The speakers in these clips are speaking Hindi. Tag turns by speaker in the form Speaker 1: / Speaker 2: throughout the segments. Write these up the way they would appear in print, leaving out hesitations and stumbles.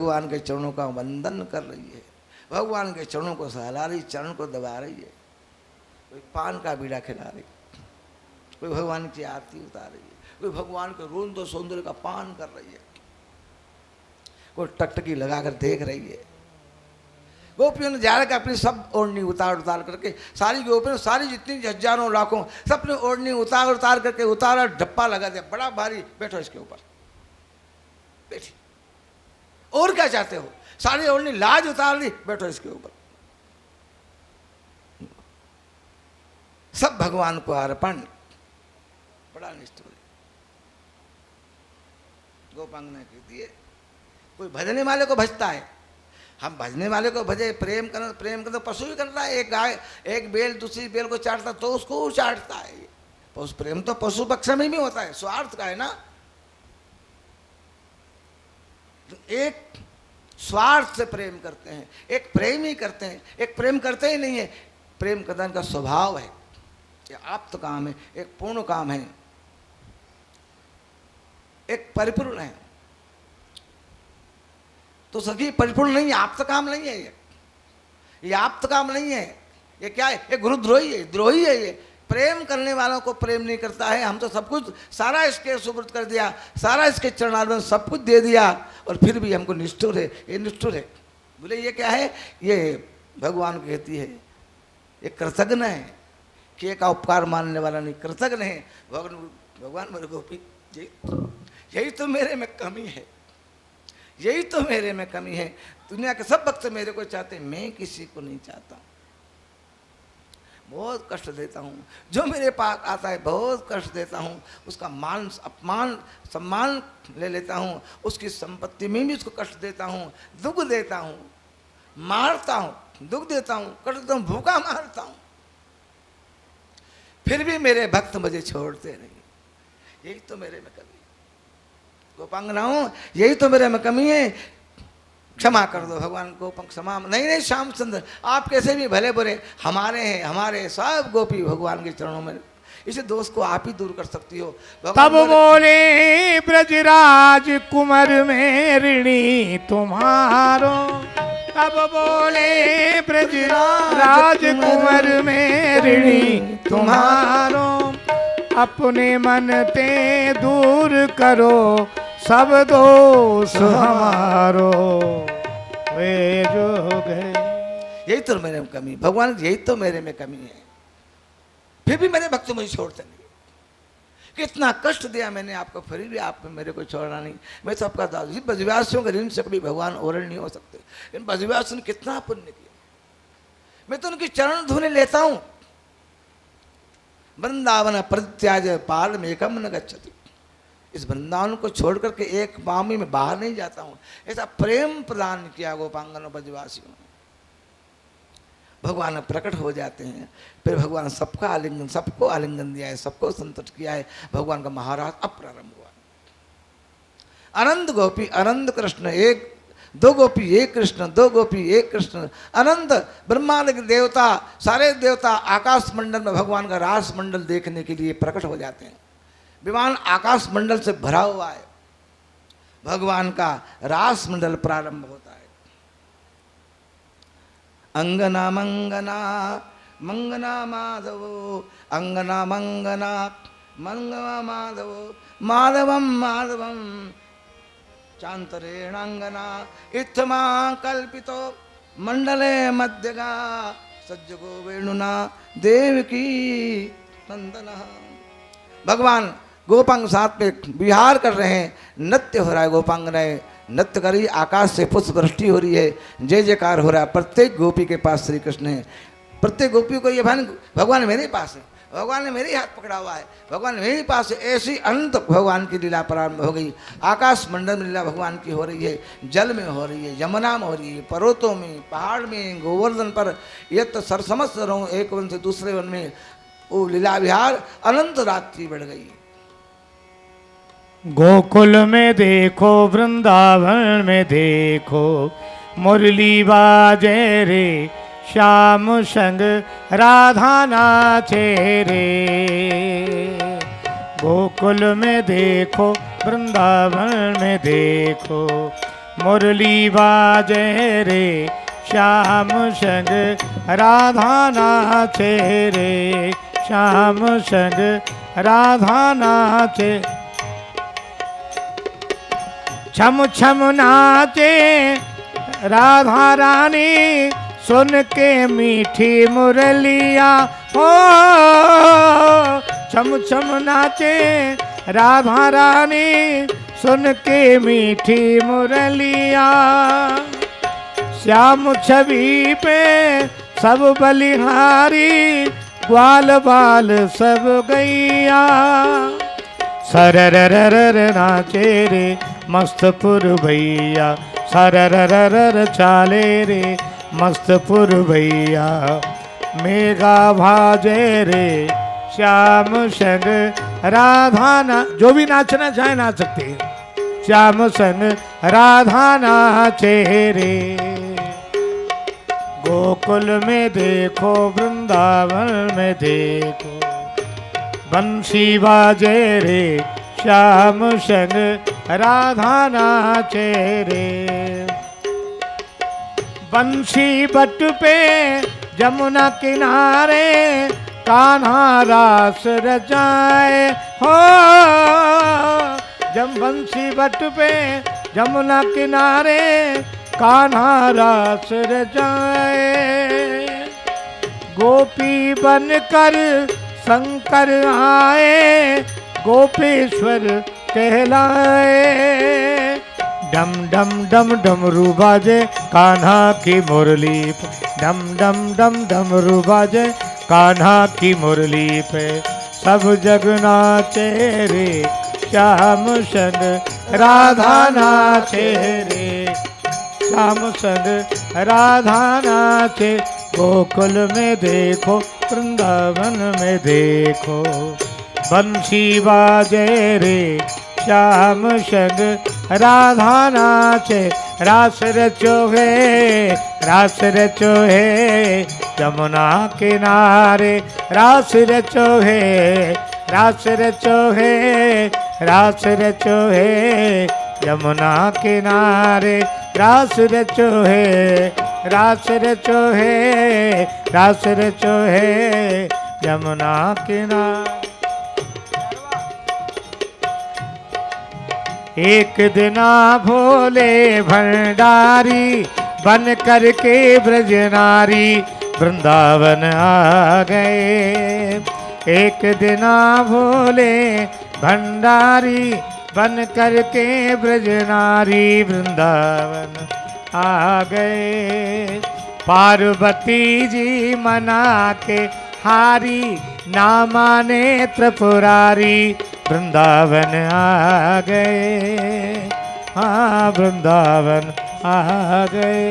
Speaker 1: भगवान के चरणों का वंदन कर रही है, भगवान के चरणों को सहला रही, चरण को दबा रही है। कोई पान का बीड़ा खिला रही, कोई भगवान की आरती उतार रही है, कोई भगवान के रूप तो सौंदर्य का पान कर रही है, कोई टकटकी लगाकर देख रही है। गोपियों ने जा के अपनी सब ओढ़नी उतार उतार करके, सारी गोपियों सारी जितनी हजारों लाखों सबने ओढ़नी उतार उतार करके उतारा, ढप्पा लगा दिया, बड़ा भारी, बैठो इसके ऊपर, बैठी, और क्या चाहते हो, सारी ओढ़नी लाज उतार ली, बैठो इसके ऊपर। सब भगवान को अर्पण, बड़ा निष्ठुर गोपांगना कहती है। कोई भजने वाले को भजता है, हम भजने वाले को भजे, प्रेम कर तो पशु ही करता है। एक गाय एक बेल दूसरी बेल को चाटता तो उसको चाटता है। उस प्रेम तो पशु पक्ष में भी होता है, स्वार्थ का है ना। एक स्वार्थ से प्रेम करते हैं, एक प्रेम ही करते हैं, एक प्रेम करते ही नहीं है। प्रेम करना का स्वभाव है, ये आप्त काम है, एक पूर्ण काम है, एक परिपूर्ण है। तो सखी परिपूर्ण नहीं है, आप्त काम नहीं है ये आप्त काम नहीं है। ये क्या है? ये गुरुद्रोही है, द्रोही है। ये प्रेम करने वालों को प्रेम नहीं करता है। हम तो सब कुछ सारा इसके सुपुर्द कर दिया, सारा इसके चरणार्थ में सब कुछ दे दिया, और फिर भी हमको निष्ठुर है, ये निष्ठुर है। बोले ये क्या है? ये भगवान कहती है ये कृतज्ञ है, कि का उपकार मानने वाला नहीं, कृतज्ञ है। भगवान मेरे गोपी यही तो मेरे में कमी है, यही तो मेरे में कमी है। दुनिया के सब भक्त मेरे को चाहते, मैं किसी को नहीं चाहता। बहुत कष्ट देता हूँ, जो मेरे पास आता है बहुत कष्ट देता हूँ। उसका मान अपमान सम्मान ले लेता हूँ, उसकी संपत्ति में भी उसको कष्ट देता हूँ, दुख देता हूँ, मारता हूँ, दुख देता हूँ, कष्ट देता हूँ, भूखा मारता हूँ, फिर भी मेरे भक्त मुझे छोड़ते नहीं। यही तो मेरे में कमी है गोपांगनाओं, यही तो मेरे में कमी है। क्षमा कर दो भगवान को, क्षमा नहीं श्याम सुंदर, आप कैसे भी भले बुरे हमारे हैं, हमारे सब गोपी भगवान के चरणों में। इसे दोष को आप ही दूर कर सकती हो।
Speaker 2: तब बोले ब्रजराज कुमार में ऋणी तुम्हारो, तब बोले ब्रजराज कुमार में ऋणी तुम्हारो, अपने मन ते दूर करो सब दोष हमारो, वे जो गए।
Speaker 1: यही तो मेरे में कमी भगवान, यही तो मेरे में कमी है। फिर भी मेरे भक्त मुझे छोड़ते नहीं। कितना कष्ट दिया मैंने आपको, फिर भी आप मेरे को छोड़ना नहीं। मैं तो आपका दास, ब्रजवासियों के ऋण से कभी भगवान ओरण नहीं हो सकते। इन ब्रजवासियों ने कितना पुण्य किया, मैं तो उनकी चरण धुने लेता हूँ। वृंदावन परित्याज पाल में एकम न गच्छति, इस वृंदावन को छोड़ करके एक मामी में बाहर नहीं जाता हूँ। ऐसा प्रेम प्रदान किया गोपांगनों ब्रजवासियों ने। भगवान प्रकट हो जाते हैं, फिर भगवान सबका आलिंगन, सबको आलिंगन दिया है, सबको संतुष्ट किया है। भगवान का महाराज अब प्रारंभ हुआ। अनंत गोपी अनंत कृष्ण, एक दो गोपी एक कृष्ण, दो गोपी एक कृष्ण। अनंत ब्रह्मांड के देवता, सारे देवता आकाश मंडल में भगवान का रास मंडल देखने के लिए प्रकट हो जाते हैं। विमान आकाश मंडल से भरा हुआ है, भगवान का रास मंडल प्रारंभ होता है। अंगना मंगना मंगना माधव, अंगना मंगना मंगना माधव, माधवम माधवम चांतरेणांगना, इत्थमा कल्पितो मंडले मध्यगा, सज्जगो वेणुना देवकी नंदना। भगवान गोपांग साथ में विहार कर रहे हैं, नृत्य हो रहा है, गोपांगनाएं नृत्य कर रही, आकाश से पुष्प वृष्टि हो रही है, जय जयकार हो रहा है। प्रत्येक गोपी के पास श्री कृष्ण है, प्रत्येक गोपी को ये भगवान मेरे पास है, भगवान ने मेरे हाथ पकड़ा हुआ है, भगवान मेरे पास है। ऐसी अनंत भगवान की लीला प्रारंभ हो गई। आकाश मंडल में लीला भगवान की हो रही है, जल में हो रही है, यमुना में हो रही है, पर्वतों में, पहाड़ में, गोवर्धन पर, ये तो सरसमस्त रहो एक वन से दूसरे वन में वो लीला विहार अनंत रात्रि बढ़ गई।
Speaker 2: गोकुल में देखो, वृंदावन में देखो, मुरली बाजे रे, श्याम संग राधा नाचे रे। गोकुल में देखो, वृंदावन में देखो, मुरली बाजे रे श्याम संग राधा नाचे रे श्याम संग राधा नाचे छम छम नाचे राधा रानी सुन के मीठी मुरलिया हो छम छम नाचे राधा रानी सुन के मीठी मुरलिया श्याम छवि पे सब बलिहारी ग्वाल बाल सब गैया सररररर नाचे रे मस्तपुर भैया सररररर चाले रे मस्तपुर भैया मेघा भाजे रे श्याम संग राधा ना जो भी नाचना चाहे नाच सकते हैं श्याम संग राधा नाचे रे गोकुल में देखो वृंदावन में देखो बंसी बाजे रे श्याम संग राधा नाचे रे बंसी बट पे जमुना किनारे कान्हा रास रचाए हो जब बंसी बट पे जमुना किनारे कान्हा रास रचाए गोपी बनकर शंकर आए गोपेश्वर कहलाए डम डम डम डमरू बाजे कान्हा की मुरली पे डम डम डम डमरू बाजे कान्हा की मुरली पे सब जग नाचे रे श्याम संग राधा नाचे रे श्याम संग राधा नाचे गोकुल में देखो वृंदावन में देखो बंसी बाजे रे श्याम संग राधा नाचे रास रचो है यमुना किनारे रास रचो है यमुना किनारे रास रचो है यमुना किनारे एक दिना भोले भंडारी बन करके ब्रजनारी वृंदावन आ गए एक दिना भोले भंडारी बन करके ब्रजनारी वृंदावन आ गए पार्वती जी मना के हारी ना माने त्रिपुरारी वृंदावन आ गए हाँ वृंदावन आ गए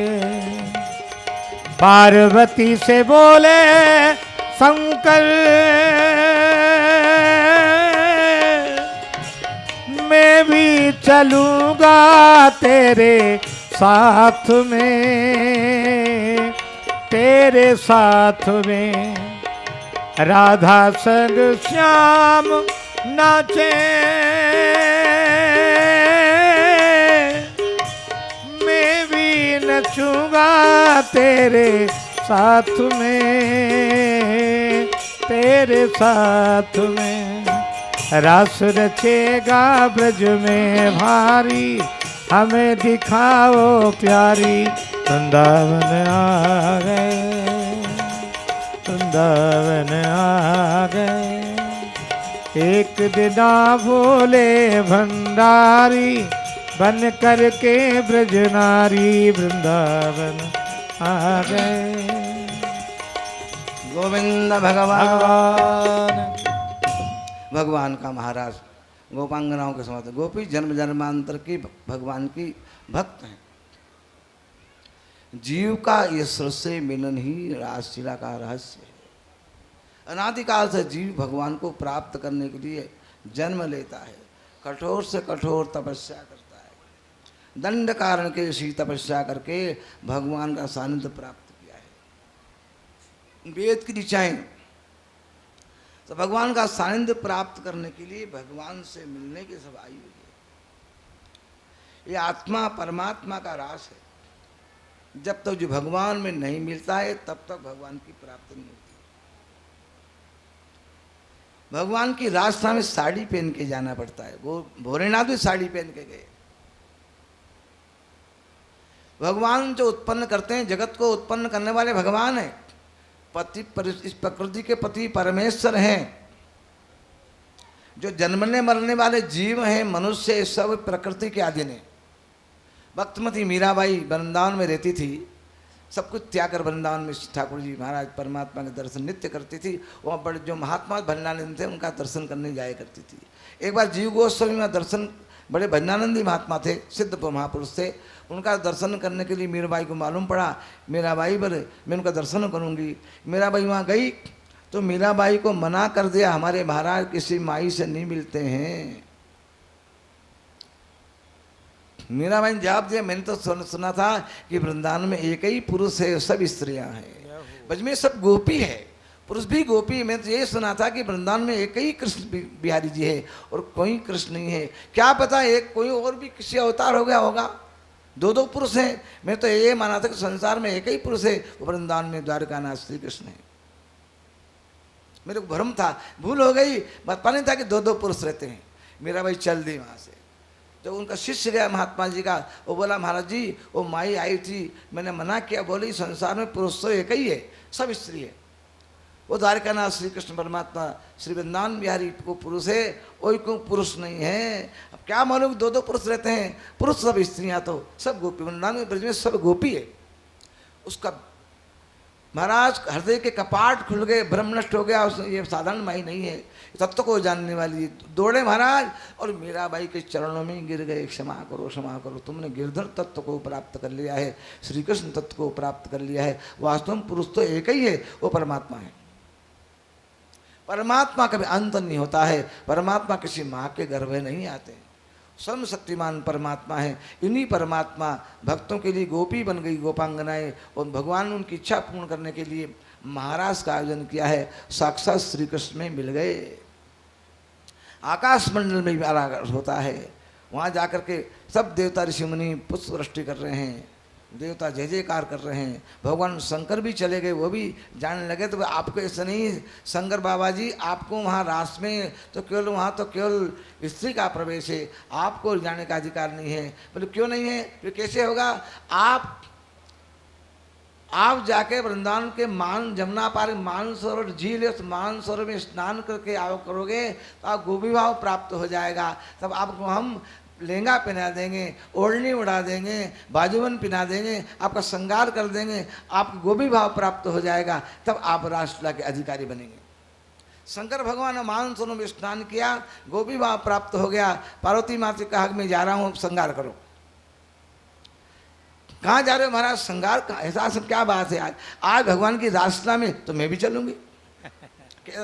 Speaker 2: पार्वती से बोले शंकर मैं भी चलूंगा तेरे साथ में राधा संग श्याम नाचे मैं भी नचूंगा तेरे साथ में रास रचेगा ब्रज में भारी हमें दिखाओ प्यारी वृंदावन आ गए एक दिना भोले भंडारी बन करके ब्रजनारी वृंदावन आ गए
Speaker 1: गोविंद भगवान का महाराज गोपांगनाओं के समर्थ गोपी जन्म जन्मांतर की भगवान की भक्त हैं। जीव का ईश्वर से मिलन ही रासलीला का रहस्य है। अनादिकाल से जीव भगवान को प्राप्त करने के लिए जन्म लेता है, कठोर से कठोर तपस्या करता है, दंड कारण के सी तपस्या करके भगवान का सानिध्य प्राप्त किया है। वेद की ऋचाएं तो भगवान का सानिध्य प्राप्त करने के लिए भगवान से मिलने की सब आई हुई ये आत्मा परमात्मा का रास है। जब तक जो भगवान में नहीं मिलता है तब तक भगवान की प्राप्ति नहीं होती। भगवान की रास्ता में साड़ी पहन के जाना पड़ता है। वो भोलेनाथ भी साड़ी पहन के गए। भगवान जो उत्पन्न करते हैं, जगत को उत्पन्न करने वाले भगवान है। इस प्रकृति के पति परमेश्वर हैं। जो जन्मने मरने वाले जीव हैं, मनुष्य, सब प्रकृति के अधीन है। भक्तमती मीराबाई वृंदावन में रहती थी। सब कुछ त्याग कर वृंदावन में ठाकुर जी महाराज परमात्मा के दर्शन नित्य करती थी। वहाँ बड़े जो महात्मा भजनानंद थे उनका दर्शन करने जाया करती थी। एक बार जीव गोस्वामी में दर्शन, बड़े भजनानंदी महात्मा थे, सिद्ध महापुरुष थे। उनका दर्शन करने के लिए मीराबाई को मालूम पड़ा, मीराबाई बोले मैं उनका दर्शन करूँगी। मीराबाई वहाँ गई तो मीराबाई को मना कर दिया, हमारे महाराज किसी माई से नहीं मिलते हैं। मीराबाई ने जवाब दिया, मैंने तो सुना था कि वृंदावन में एक ही पुरुष है, सब स्त्रियां हैं। ब्रज में सब गोपी है, पुरुष भी गोपी। मैं तो ये सुना था कि वृंदावन में एक ही कृष्ण बिहारी जी है और कोई कृष्ण नहीं है। क्या पता एक कोई और भी किसी अवतार हो गया होगा, दो पुरुष हैं। मैं तो ये माना था कि संसार में एक ही पुरुष है, वृंदावन में द्वारकानाथ श्री कृष्ण है। मेरे को भ्रम था, भूल हो गई, पता नहीं था कि दो पुरुष रहते हैं। मीराबाई चल दी वहाँ से। जब उनका शिष्य गया महात्मा जी का, वो बोला महाराज जी वो माई आई थी, मैंने मना किया। बोली संसार में पुरुष तो एक ही है, सब स्त्री है। वो द्वारकानाथ श्री कृष्ण परमात्मा श्री वृंदावन बिहारी को पुरुष है, कोई को पुरुष नहीं है। अब क्या मालूम दो पुरुष रहते हैं, पुरुष सब स्त्रियाँ तो सब गोपी। वृंदावन में ब्रज में सब गोपी है। उसका महाराज हृदय के कपाट खुल गए, भ्रम नष्ट हो गया। ये साधारण माई नहीं है, तत्व को जानने वाली। दौड़े महाराज और मीराबाई के चरणों में गिर गए, क्षमा करो, तुमने गिरधर तत्व को प्राप्त कर लिया है, श्री कृष्ण तत्व को प्राप्त कर लिया है। वास्तव में पुरुष तो एक ही है, वो परमात्मा है। परमात्मा कभी अंत नहीं होता है। परमात्मा किसी माँ के गर्भ में नहीं आते। सर्वशक्तिमान परमात्मा है। इन्हीं परमात्मा भक्तों के लिए गोपी बन गई, गोपांगनाएं। और भगवान ने उनकी इच्छा पूर्ण करने के लिए महाराज का आयोजन किया है। साक्षात श्री कृष्ण में मिल गए। आकाश मंडल में भी आराधना होता है। वहाँ जाकर के सब देवता ऋषि मुनि पुष्प वृष्टि कर रहे हैं, देवता जय जयकार कर रहे हैं। भगवान शंकर भी चले गए, वो भी जानने लगे। तो आपको ऐसा नहीं शंकर बाबा जी, आपको वहाँ रास में तो केवल वहाँ तो केवल स्त्री का प्रवेश है, आपको जाने का अधिकार नहीं है। बोले क्यों नहीं है, फिर कैसे होगा? आप जाके वृंदावन के जमुना पार मानसरोवर झील है, उस मानसरोवर में स्नान करके आओ करोगे तो आप गोपी भाव प्राप्त हो जाएगा। तब आपको हम लहंगा पहना देंगे, ओढ़नी उड़ा देंगे, बाजूबन पहना देंगे, आपका श्रृंगार कर देंगे, आपको गोपी भाव प्राप्त हो जाएगा। तब आप रासलीला के अधिकारी बनेंगे। शंकर भगवान ने मानसरोवर में स्नान किया, गोपी भाव प्राप्त हो गया। पार्वती माता कहा मैं जा रहा हूँ, श्रृंगार करो। कहाँ जा रहे हो महाराज? श्रृंगार का ऐसा सब क्या बात है? आज भगवान की रासलीला में तो मैं भी चलूंगी,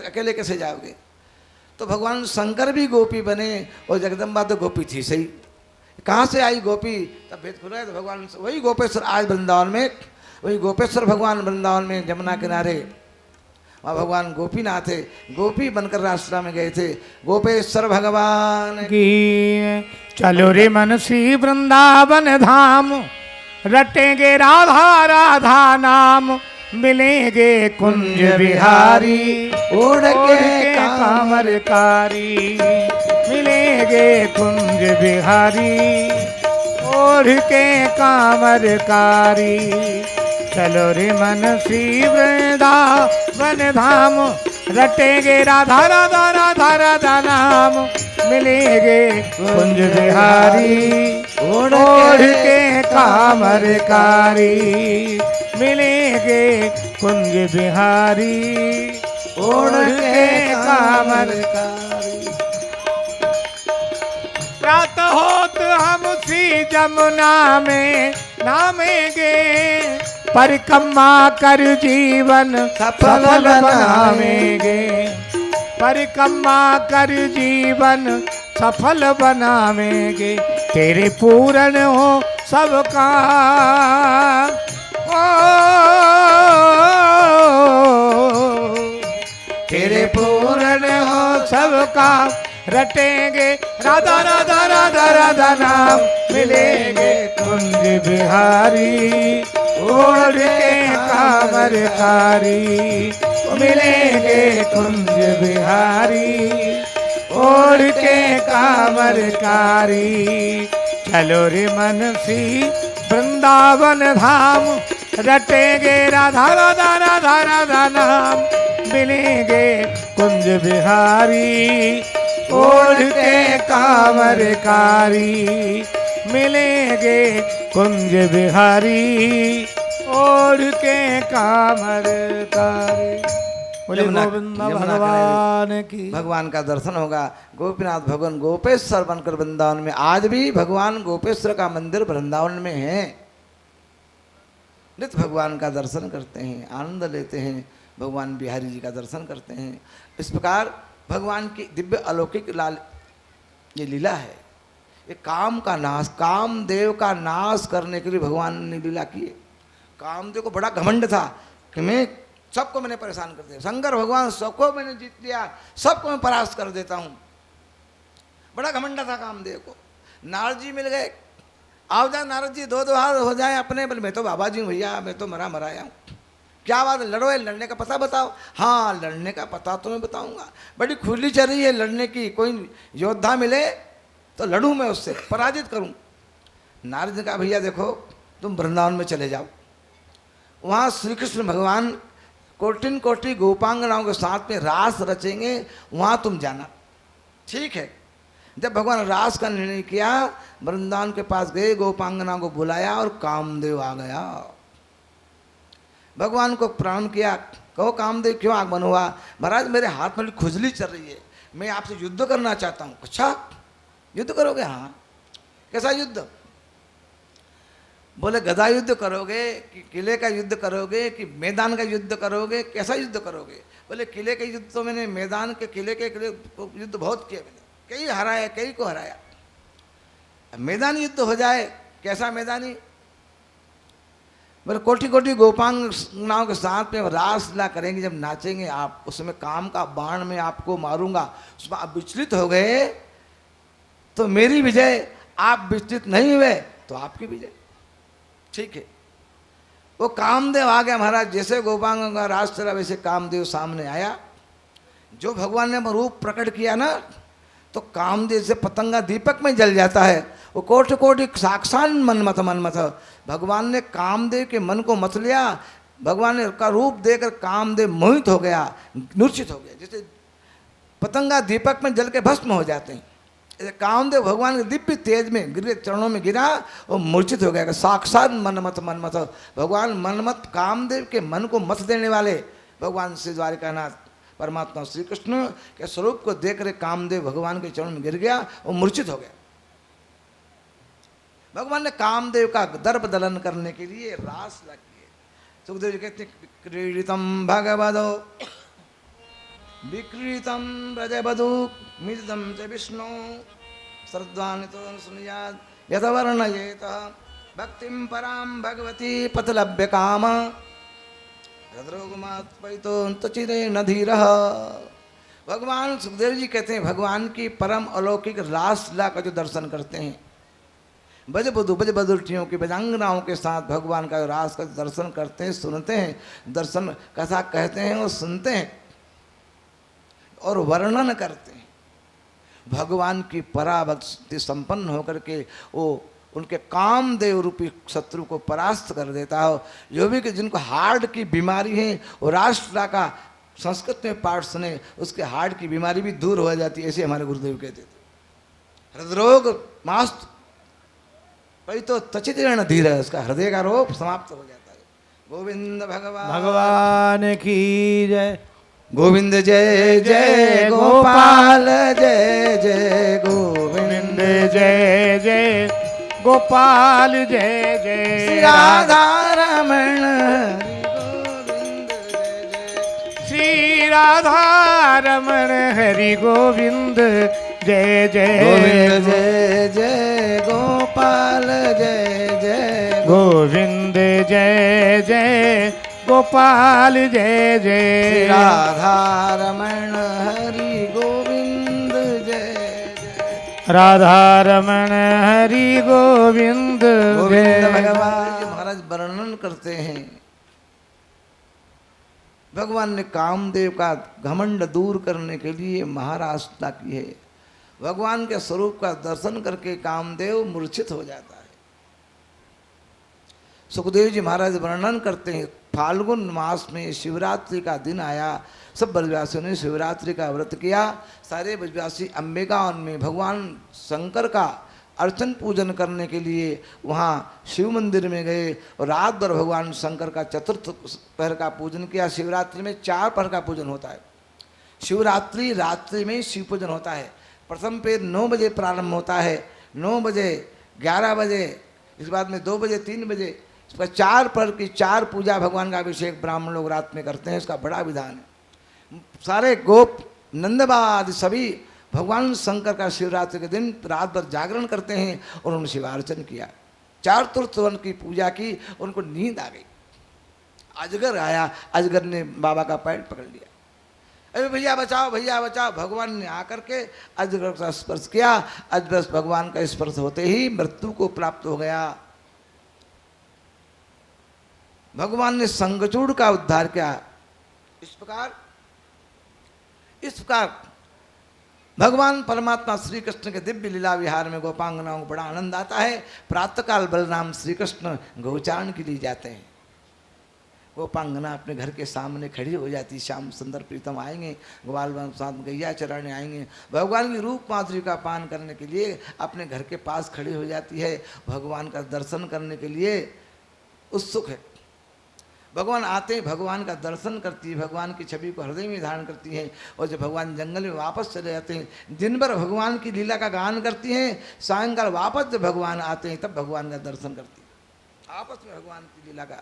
Speaker 1: अकेले कैसे जाओगे? तो भगवान शंकर भी गोपी बने और जगदम्बा तो गोपी थी सही। कहाँ से आई गोपी? तब भेद खुला है। तो भगवान वही गोपेश्वर आज वृंदावन में, वही गोपेश्वर भगवान वृंदावन में जमुना किनारे वहाँ भगवान गोपीनाथ थे, गोपी बनकर रासलीला में गए थे। गोपेश्वर भगवान
Speaker 2: की चलो रे मन श्री वृंदावन धाम, रटेंगे राधा राधा नाम, मिलेंगे कुंज बिहारी
Speaker 1: उड़ के
Speaker 2: कामरकारी। मिलेंगे कुंज बिहारी ओढ़ के कामरकारी। चलो रे मन श्री वृंदावन धाम, रटेंगे राधा राधा राधा राधा नाम, मिलेंगे कुंज बिहारी ओढ़ के कामरकारी। मिलेंगे कुंज बिहारी ओढ़ के कामरकारी। रात होत हम श्री जमुना में नामेंगे, परिक्रमा कर जीवन सफल बनावेंगे। परिक्रमा कर जीवन सफल बनावेंगे। तेरे पूर्ण हो सब काम, तेरे पूर्ण हो सब काम, रटेंगे राधा राधा राधा राधा नाम, मिलेंगे कुंज बिहारी ओढ़ के कामरकारी मिलेंगे कुंज बिहारी ओढ़ के कामरकारी चलो रे मनसी वृंदावन धाम रटेंगे राधा राधा राधा राधा नाम मिलेंगे कुंज बिहारी ओढ़ के कामरकारी मिलेंगे कुंज बिहारी ओढ़ के कामरकारी। बोले गोविंद भगवान की।
Speaker 1: भगवान का दर्शन होगा। गोपीनाथ भगवान गोपेश्वर बनकर वृंदावन में, आज भी भगवान गोपेश्वर का मंदिर वृंदावन में है। नित्य भगवान का दर्शन करते हैं, आनंद लेते हैं, भगवान बिहारी जी का दर्शन करते हैं। इस प्रकार भगवान की दिव्य अलौकिक लाल ये लीला है। ये काम का नाश, कामदेव का नाश करने के लिए भगवान ने लीला की है। कामदेव को बड़ा घमंड था कि मैं सबको मैंने परेशान कर दिया, शंकर भगवान सबको मैंने जीत लिया, सबको मैं परास्त कर देता हूँ। बड़ा घमंड था कामदेव को। नारद जी मिल गए, आओ जाए नारद जी, दो हाथ हो जाए अपने। बोले मैं तो बाबा जी हूँ भैया, मैं तो मराया हूँ। क्या बात है, लड़ो, लड़ने का पता बताओ। हाँ लड़ने का पता तो मैं बताऊंगा, बड़ी खुली चल रही है लड़ने की। कोई योद्धा मिले तो लड़ूं, मैं उससे पराजित करूं। नारद ने कहा भैया देखो तुम वृंदावन में चले जाओ, वहाँ श्री कृष्ण भगवान कोटिन कोटि गोपांगनाओं के साथ में रास रचेंगे, वहाँ तुम जाना। ठीक है। जब भगवान रास का निर्णय किया, वृंदावन के पास गए, गोपांगनाओं को बुलाया और कामदेव आ गया। भगवान को प्रणाम किया, कहो कामदेव क्यों आगमन हुआ? महाराज मेरे हाथ में खुजली चल रही है, मैं आपसे युद्ध करना चाहता हूँ। अच्छा युद्ध करोगे? हाँ। कैसा युद्ध? बोले गदा युद्ध करोगे कि किले का युद्ध करोगे कि मैदान का युद्ध करोगे? कैसा युद्ध करोगे? बोले किले का युद्ध तो मैंने, मैदान के किले के युद्ध बहुत किया मैंने, कई हराया, कई को हराया। मैदान युद्ध हो जाए, कैसा मैदानी? बोले कोटि कोटि गोपांगनाओं के साथ में रासलीला करेंगे, जब नाचेंगे आप, उसमें काम का बाण में आपको मारूंगा, उसमें आप विचलित हो गए तो मेरी विजय, आप विचलित नहीं हुए तो आपकी विजय। ठीक है। वो कामदेव आ गया महाराज, जैसे गोपांगों का रास चला वैसे कामदेव सामने आया। जो भगवान ने रूप प्रकट किया ना, तो कामदेव से पतंगा दीपक में जल जाता है। वो कोटि कोटि साक्षात मनमथ भगवान ने कामदेव के मन को मत लिया। भगवान ने का रूप देकर कामदेव मोहित हो गया, मूर्छित हो गया, जैसे पतंगा दीपक में जल के भस्म हो जाते हैं। कामदेव भगवान के दिव्य तेज में गिर चरणों में गिरा और मूर्छित हो गया। साक्षात मनमथ भगवान मनमथ कामदेव के मन को मत देने वाले भगवान श्री द्वारिकानाथ परमात्मा श्री कृष्ण के स्वरूप को देख रहे कामदेव भगवान के चरणों में गिर गया और मूर्छित हो गया। भगवान ने कामदेव का दर्प दलन करने के लिए रास लगी है। सुखदेव जी कहते क्रीडितम भगवदो विक्रीतम ब्रजबधू मिदम च विष्णु श्रद्धान्वितो सुनियाद यथवर्णयेत भक्तिं परां भगवती पथलभ्य काम हृद्रोगमात्पैतो तचिरे नधीरः। भगवान सुखदेव जी कहते हैं भगवान की परम अलौकिक रासलीला का जो दर्शन करते हैं, बजबधुटियों की बजांगनाओं के साथ भगवान का रास का दर्शन करते हैं, सुनते हैं, दर्शन कथा कहते हैं और सुनते हैं और वर्णन करते हैं। भगवान की पराभक्ति संपन्न होकर के वो उनके कामदेव रूपी शत्रु को परास्त कर देता हो। जो भी कि जिनको हार्ट की बीमारी है, वो राष्ट्रला का संस्कृत में पाठ सुने, उसके हार्ट की बीमारी भी दूर हो जाती है, ऐसे हमारे गुरुदेव कहते थे। हृदरोग मास्त पई तो तचिरण धीर है, उसका हृदय का रोग समाप्त हो जाता है। गोविंद भगवान
Speaker 2: की जय।
Speaker 1: गोविंद जय जय गोपाल जय जय गोविंद
Speaker 2: जय जय गोपाल जय जय
Speaker 1: श्री राधा रमण
Speaker 2: श्री राधा रमण हरि गोविंद जय जय
Speaker 1: गोविंद जय जय गोपाल जय जय
Speaker 2: गोविंद जय जय गोपाल जय जय
Speaker 1: राधा रमण हरि गोविंद जय जय
Speaker 2: राधा रमण हरि गोविंद
Speaker 1: गोविंद भगवान जी महाराज वर्णन करते हैं। भगवान ने कामदेव का घमंड दूर करने के लिए महाराष्ट्र की है। भगवान के स्वरूप का दर्शन करके कामदेव मूर्छित हो जाता है। सुखदेव जी महाराज वर्णन करते हैं, फाल्गुन मास में शिवरात्रि का दिन आया। सब ब्रजवासियों ने शिवरात्रि का व्रत किया। सारे ब्रजवासी अंबिकावन में भगवान शंकर का अर्चन पूजन करने के लिए वहाँ शिव मंदिर में गए और रात भर भगवान शंकर का चतुर्थ पहर का पूजन किया। शिवरात्रि में 4 पहर का पूजन होता है। शिवरात्रि रात्रि में शिव पूजन होता है। प्रथम पहर 9 बजे प्रारंभ होता है, 9 बजे, 11 बजे, इस बाद में 2 बजे, 3 बजे, इसका 4 पहर की 4 पूजा भगवान का अभिषेक ब्राह्मण लोग रात में करते हैं। इसका बड़ा विधान है। सारे गोप नंदबा आदि सभी भगवान शंकर का शिवरात्रि के दिन रात भर जागरण करते हैं और उन्होंने शिवार्चन किया। 4 तुर्तवन की पूजा की, उनको नींद आ गई। अजगर आया, अजगर ने बाबा का पैर पकड़ लिया। अरे भैया बचाओ, भैया बचाओ। भगवान ने आकर के अजगर का स्पर्श किया। अजगर भगवान का स्पर्श होते ही मृत्यु को प्राप्त हो गया। भगवान ने संगचूड़ का उद्धार किया। इस प्रकार भगवान परमात्मा श्री कृष्ण के दिव्य लीला विहार में गोपांगनाओं को बड़ा आनंद आता है। प्रातःकाल बलराम श्री कृष्ण गौचारण के लिए जाते हैं। गोपांगना अपने घर के सामने खड़ी हो जाती। श्याम सुंदर प्रीतम आएंगे, ग्वाल साथ गैया चराने आएंगे। भगवान की रूप माधुरी का पान करने के लिए अपने घर के पास खड़ी हो जाती है। भगवान का दर्शन करने के लिए उत्सुक है। भगवान आते हैं, भगवान का दर्शन करती है, भगवान की छवि को हृदय में धारण करती हैं। और जब भगवान जंगल में वापस चले जाते हैं, दिन भर भगवान की लीला का गान करती हैं। सायंकाल वापस जब भगवान आते हैं तब भगवान का दर्शन करती है। आपस में भगवान की लीला का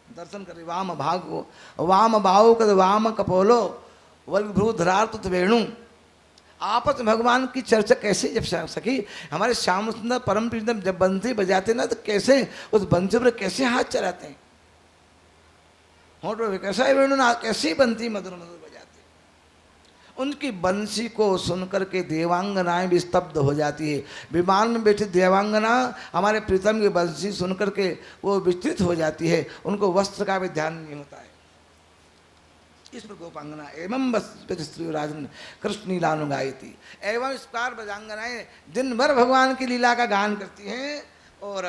Speaker 1: दर्शन करे। वाम भागो वाम बाहु कद वाम कपोलो वल्भ्रूधरार्त वेणु। आपस में भगवान की चर्चा कैसे जब सखी हमारे श्याम सुंदर परम प्रीतम जब बंसी बजाते ना, तो कैसे उस बंसी पर कैसे हाथ चलाते हैं। होठों में कैसा है वेणुना, कैसी बंसी मधुर मधुर बजाते। उनकी बंसी को सुनकर के देवांगनाएं भी स्तब्ध हो जाती है। विमान में बैठे देवांगना हमारे प्रीतम की बंसी सुनकर के वो विचलित हो जाती है। उनको वस्त्र का भी ध्यान नहीं होता है। इस पर गोपांगना एवं श्री राजन कृष्ण लीलानुगायती। एवं इस प्रकार बजांगनाएं दिन भर भगवान की लीला का गान करती हैं और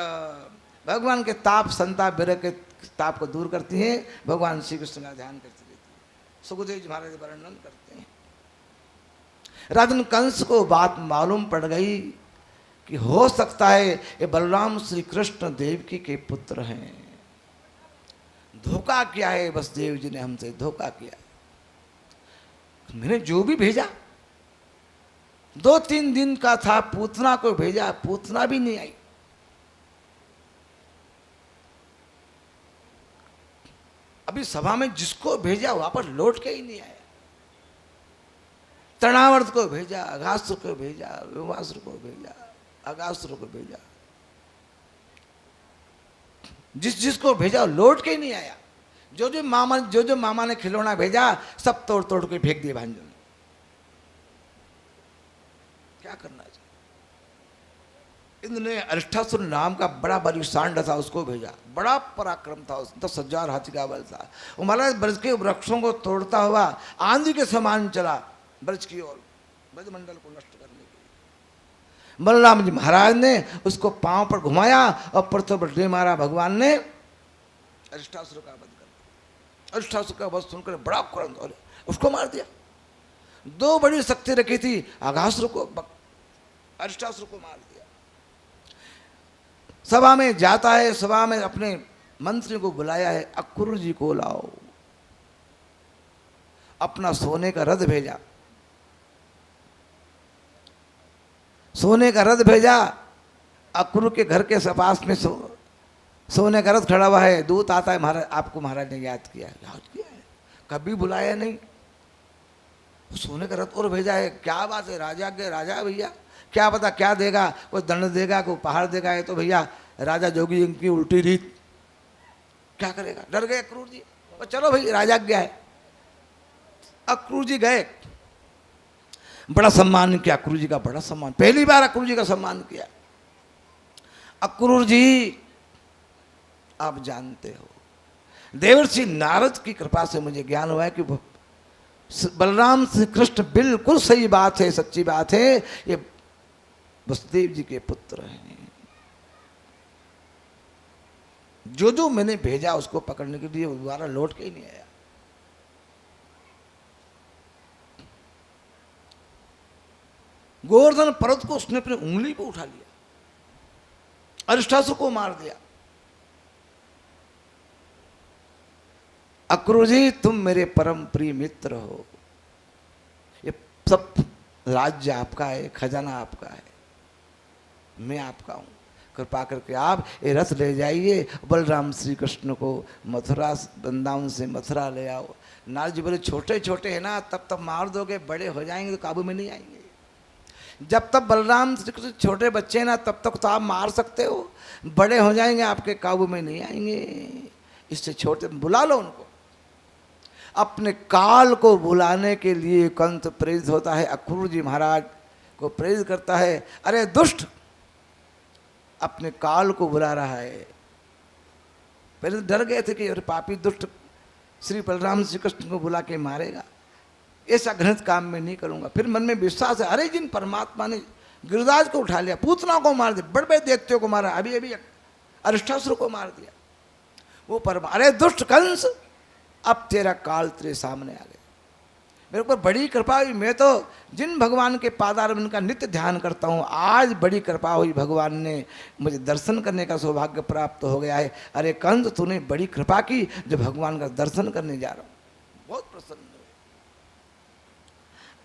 Speaker 1: भगवान के ताप संताप विरह के ताप को दूर करती हैं। भगवान श्री कृष्ण का ध्यान करती रहती है। सुखदेव जी महाराज वर्णन करते हैं, राजन कंस को बात मालूम पड़ गई कि हो सकता है ये बलराम श्री कृष्ण देवकी के पुत्र हैं। धोखा किया है बस देव जी ने हमसे धोखा किया। मैंने जो भी भेजा 2-3 दिन का था, पूतना को भेजा, पूतना भी नहीं आई। अभी सभा में जिसको भेजा वापस लौट के ही नहीं आया। तृणावर्त को भेजा, अगासुर को भेजा, व्योमासुर को भेजा, अगासुर को भेजा, जिसको भेजा लौट के ही नहीं आया। जो मामा ने खिलौना भेजा सब तोड़ तोड़ के फेंक दिए भांजों ने। क्या करना चाहिए। इंद्र ने अरिष्ठासुर नाम का बड़ा बलिष्ठांड था, उसको भेजा। बड़ा पराक्रम था, उसने 10,000 हाथी का बल था। वो महाराज ब्रज के वृक्षों को तोड़ता हुआ आंधी के समान चला ब्रज की ओर, ब्रजमंडल को नष्ट करने के लिए। बलराम जी महाराज ने उसको पांव पर घुमाया और पृथ्वी पर डे मारा। भगवान ने अरिष्ठासुर का वध कर दिया। अरिष्ठासुर का वध सुनकर बड़ा क्रोध हो, उसको मार दिया। 2 बड़ी शक्ति रखी थी, अगासुर को, अरिष्ठासुर को मार दिया। सभा में जाता है, सभा में अपने मंत्री को बुलाया है, अक्रूर जी को लाओ। अपना सोने का रथ भेजा, सोने का रथ भेजा। अक्रूर के घर के पास में सोने का रथ खड़ा हुआ है। दूत आता है, महाराज आपको महाराज ने याद किया है, कभी बुलाया नहीं। सोने का रथ और भेजा है, क्या बात है। राजा के राजा भैया, क्या पता क्या देगा, कोई दंड देगा, कोई उपहार देगा। ये तो भैया राजा जोगी की उल्टी रीत, क्या करेगा। डर गए अक्रूर जी, और चलो भाई राजा गया है। अक्रूर जी गए, बड़ा सम्मान किया, अक्रूर जी का बड़ा सम्मान, पहली बार अक्रूर जी का सम्मान किया। अक्रूर जी आप जानते हो, देवर्षि नारद की कृपा से मुझे ज्ञान हुआ है कि बलराम श्री कृष्ण बिल्कुल सही बात है, सच्ची बात है, ये वसुदेव जी के पुत्र हैं। जो जो मैंने भेजा उसको पकड़ने के लिए, वो दोबारा लौट के ही नहीं आया। गोवर्धन पर्वत को उसने अपनी उंगली पे उठा लिया, अरिष्टासुर को मार दिया। अक्रूर जी तुम मेरे परम प्रिय मित्र हो, ये सब राज्य आपका है, खजाना आपका है, मैं आपका हूं, कृपा करके आप ये रथ ले जाइए, बलराम श्री कृष्ण को मथुरा वृंदावन से मथुरा ले आओ। नारद जी बोले छोटे छोटे हैं ना, तब तक मार दोगे, बड़े हो जाएंगे तो काबू में नहीं आएंगे। जब तक बलराम श्री कृष्ण छोटे बच्चे हैं ना, तब तक तो आप मार सकते हो, बड़े हो जाएंगे आपके काबू में नहीं आएंगे, इससे छोटे बुला लो उनको। अपने काल को बुलाने के लिए कंस प्रेरित होता है, अक्रूर जी महाराज को प्रेरित करता है, अरे दुष्ट अपने काल को बुला रहा है। पहले तो डर गए थे कि अरे पापी दुष्ट श्री बलराम श्री कृष्ण को बुला के मारेगा, ऐसा घृणित काम मैं नहीं करूंगा। फिर मन में विश्वास है, अरे जिन परमात्मा ने गिरिराज को उठा लिया, पूतना को मार दिया, बड़े बड़े दैत्यों को मारा, अभी अभी अरिष्टासुर को मार दिया, वो अरे दुष्ट कंस अब तेरा काल तेरे सामने आ गया, मेरे ऊपर बड़ी कृपा हुई। मैं तो जिन भगवान के पादारविंद का नित्य ध्यान करता हूँ, आज बड़ी कृपा हुई, भगवान ने मुझे दर्शन करने का सौभाग्य प्राप्त हो गया है। अरे कंस तूने बड़ी कृपा की जो भगवान का दर्शन करने जा रहा हूँ, बहुत प्रसन्न हुए।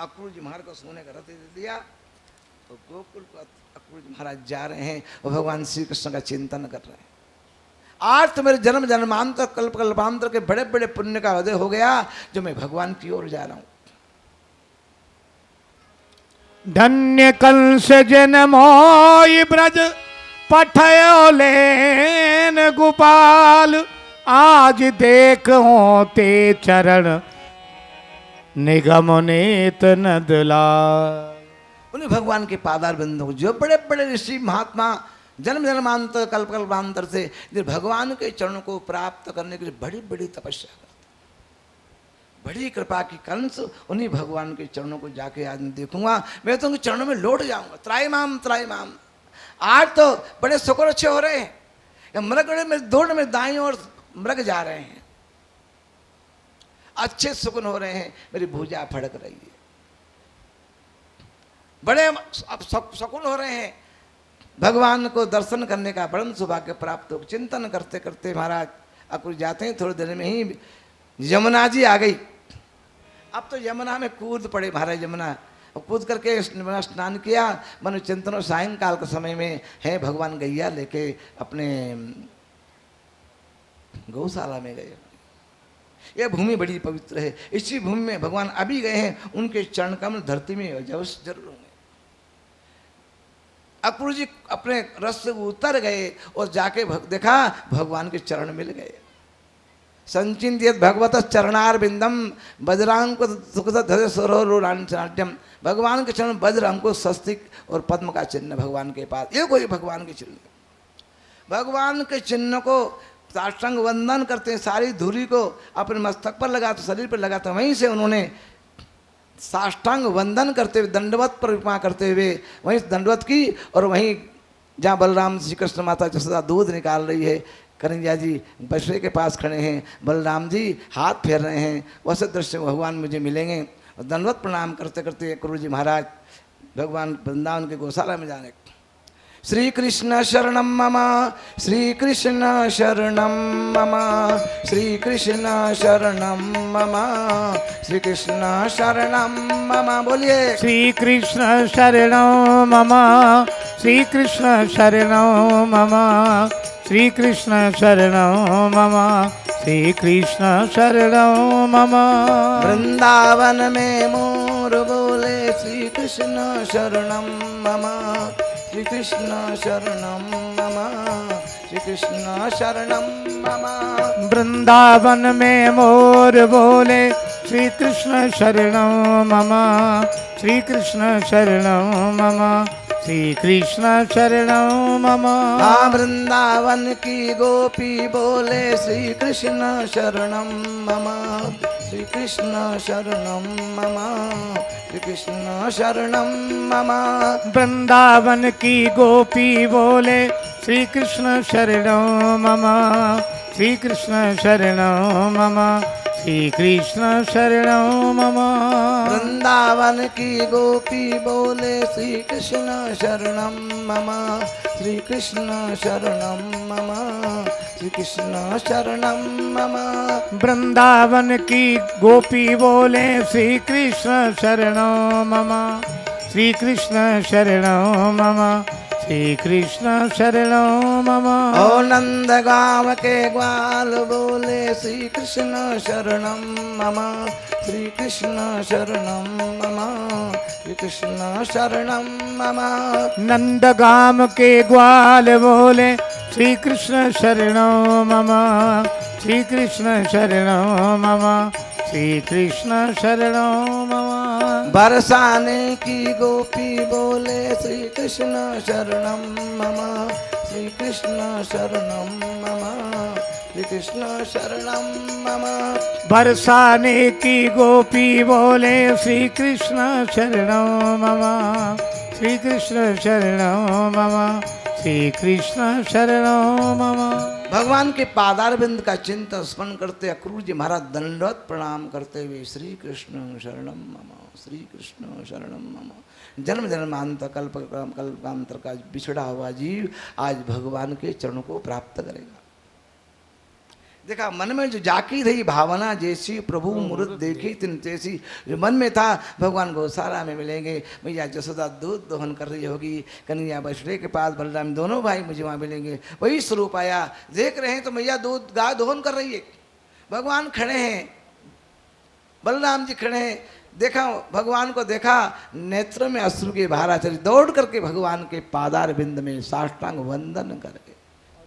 Speaker 1: अक्रूर जी महाराज को सोने का रथ दे दिया, तो गोकुल को अक्रूर जी महाराज जा रहे हैं और भगवान श्री कृष्ण का चिंतन कर रहे हैं। आज तो मेरे जन्म जन्मांतर कल्प कल्पांतर के बड़े बड़े पुण्य का उदय हो गया, जो मैं भगवान की ओर जा रहा हूं।
Speaker 2: धन्य कंस जनमोय ब्रज पठयो लेन गोपाल, आज देखो ते चरण निगम नेत नदलाल।
Speaker 1: उन्हें भगवान के पादार बिंदु, जो बड़े बड़े ऋषि महात्मा जन्म जन्मांतर कल्प कल्पांतर से भगवान के चरणों को प्राप्त करने के लिए बड़ी बड़ी तपस्या करते, बड़ी कृपा की कंस उन्हीं भगवान के चरणों को जाके आज देखूंगा, मैं तो उनके चरणों में लौट जाऊंगा। त्राईमाम त्राईमाम, आज तो बड़े शुक्र अच्छे हो रहे हैं, मृग में दौड़ में दाईं ओर मृग जा रहे हैं, अच्छे सुकून हो रहे हैं, मेरी भुजा फड़क रही है, बड़े सुकून हो रहे हैं, भगवान को दर्शन करने का बड़ा सौभाग्य प्राप्त हो। चिंतन करते करते महाराज अक्रूर जाते हैं, थोड़ी देर में ही यमुना जी आ गई। अब तो यमुना में कूद पड़े महाराज, यमुना कूद करके स्नान किया, मनु चिंतन सायंकाल के समय में है भगवान गैया लेके अपने गौशाला में गए। यह भूमि बड़ी पवित्र है, इसी भूमि में भगवान अभी गए हैं, उनके चरण कमल धरती में जरूर होंगे। अक्रूर जी अपने रथ से उतर गए और जाके देखा भगवान के चरण मिल गए। संचिंतित भगवत चरणार बिंदम वज्रांक नाट्यम, भगवान के चरण वज्र अंकुश स्वस्तिक और पद्म का चिन्ह भगवान के पास, ये कोई भगवान के चिन्ह, भगवान के चिन्ह को साष्टांग वंदन करते हैं, सारी धूली को अपने मस्तक पर लगाते, शरीर पर लगाते, वहीं से उन्होंने साष्टांग वंदन करते हुए दंडवत परिक्रमा करते हुए वहीं दंडवत की, और वहीं जहाँ बलराम श्री कृष्ण माता जसोदा दूध निकाल रही है, कन्हैया जी बछड़े के पास खड़े हैं, बलराम जी हाथ फेर रहे हैं, वैसे दृश्य भगवान मुझे मिलेंगे। और दंडवत प्रणाम करते करते अक्रूर जी महाराज भगवान वृंदावन के गौशाला में जाने। श्री कृष्ण शरणम मम, श्री कृष्ण शरणम मम, श्री कृष्ण शरणम मम, श्री कृष्ण शरणम मम, बोलिए
Speaker 2: श्री कृष्ण शरणम मम, श्री कृष्ण शरणम मम, श्री कृष्ण शरणम मम, श्री कृष्ण शरणम मम।
Speaker 1: वृंदावन में मोर बोले श्री कृष्ण शरणम मम, श्री कृष्ण शरणम मम, श्री कृष्ण शरणम मम।
Speaker 2: वृंदावन में मोर बोले श्रीकृष्ण शरणं मम श्रीकृष्ण शरणं मम श्रीकृष्ण शरणं मम।
Speaker 1: हाँ वृंदावन की गोपी बोले श्री कृष्ण शरणं मम श्री कृष्ण शरणं मम श्री कृष्ण शरणं मम।
Speaker 2: वृंदावन की गोपी बोले श्री कृष्ण शरणं मम श्री कृष्ण शरणं मम श्री कृष्ण शरणं मम।
Speaker 1: वृंदावन की गोपी बोले श्री कृष्ण शरणं मम श्री कृष्ण शरणं मम श्री कृष्ण शरणं मम।
Speaker 2: वृंदावन की गोपी बोले श्री कृष्ण शरणं मम श्री कृष्ण शरणं मम श्री कृष्ण शरणं मम।
Speaker 1: ओ नंद गाँव के ग्वाल बोले श्री कृष्ण शरणं मम श्री कृष्ण शरणं मम श्री कृष्ण शरणं मम।
Speaker 2: नंदगाम के ग्वाल बोले श्री कृष्ण शरणं मम श्री कृष्ण शरणं मम श्री कृष्ण शरणं मम।
Speaker 1: बरसाने की गोपी बोले श्री कृष्ण शरणं मम श्री कृष्ण शरणं मम श्री कृष्ण शरणं मम।
Speaker 2: बरसाने की गोपी बोले श्री कृष्ण शरणं मम श्री कृष्ण शरणं मम श्री कृष्ण शरणं मम।
Speaker 1: भगवान के पादारविंद का चिंतन स्मरण करते अक्रूर जी महाराज दंडवत प्रणाम करते हुए श्री कृष्ण शरणम मम श्री कृष्ण शरणम मम। जन्म जन्मांतर कल्पांतर का बिछड़ा हुआ जीव आज भगवान के चरणों को प्राप्त करेगा। देखा मन में जो जाकी रही भावना जैसी प्रभु मूर्त देखी तिन तैसी, जो मन में था भगवान गौशाला में मिलेंगे, मैया जसोदा दूध दोहन कर रही होगी, कन्हैया बछड़े के पास बलराम दोनों भाई मुझे वहाँ मिलेंगे, वही स्वरूप आया। देख रहे हैं तो मैया दूध गाय दोहन कर रही है, भगवान खड़े हैं, बलराम जी खड़े हैं। देखा भगवान को देखा, नेत्र में अश्रु की धारा चली, दौड़ करके भगवान के पादार बिंद में साष्टांग वंदन करके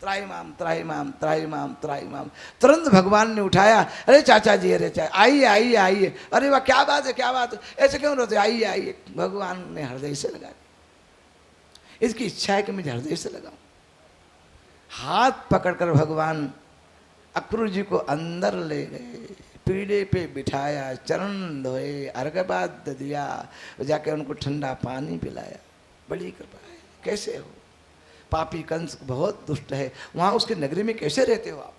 Speaker 1: त्राही माम त्राही माम त्राही माम त्राही माम। तुरंत भगवान ने उठाया, अरे चाचा जी, अरे चाचा आइए आइए आइए, अरे वाह क्या बात है क्या बात है, ऐसे क्यों रोते, आइए आइए। भगवान ने हृदय से लगा, इसकी इच्छा है कि मैं हृदय से लगाऊं। हाथ पकड़कर भगवान अक्रूर जी को अंदर ले गए, पीढ़े पे बिठाया, चरण धोए, अर्घ्य दिया, जाके उनको ठंडा पानी पिलाया। बड़ी कृपा है। कैसे हो? पापी कंस बहुत दुष्ट है, वहाँ उसके नगरी में कैसे रहते हो आप?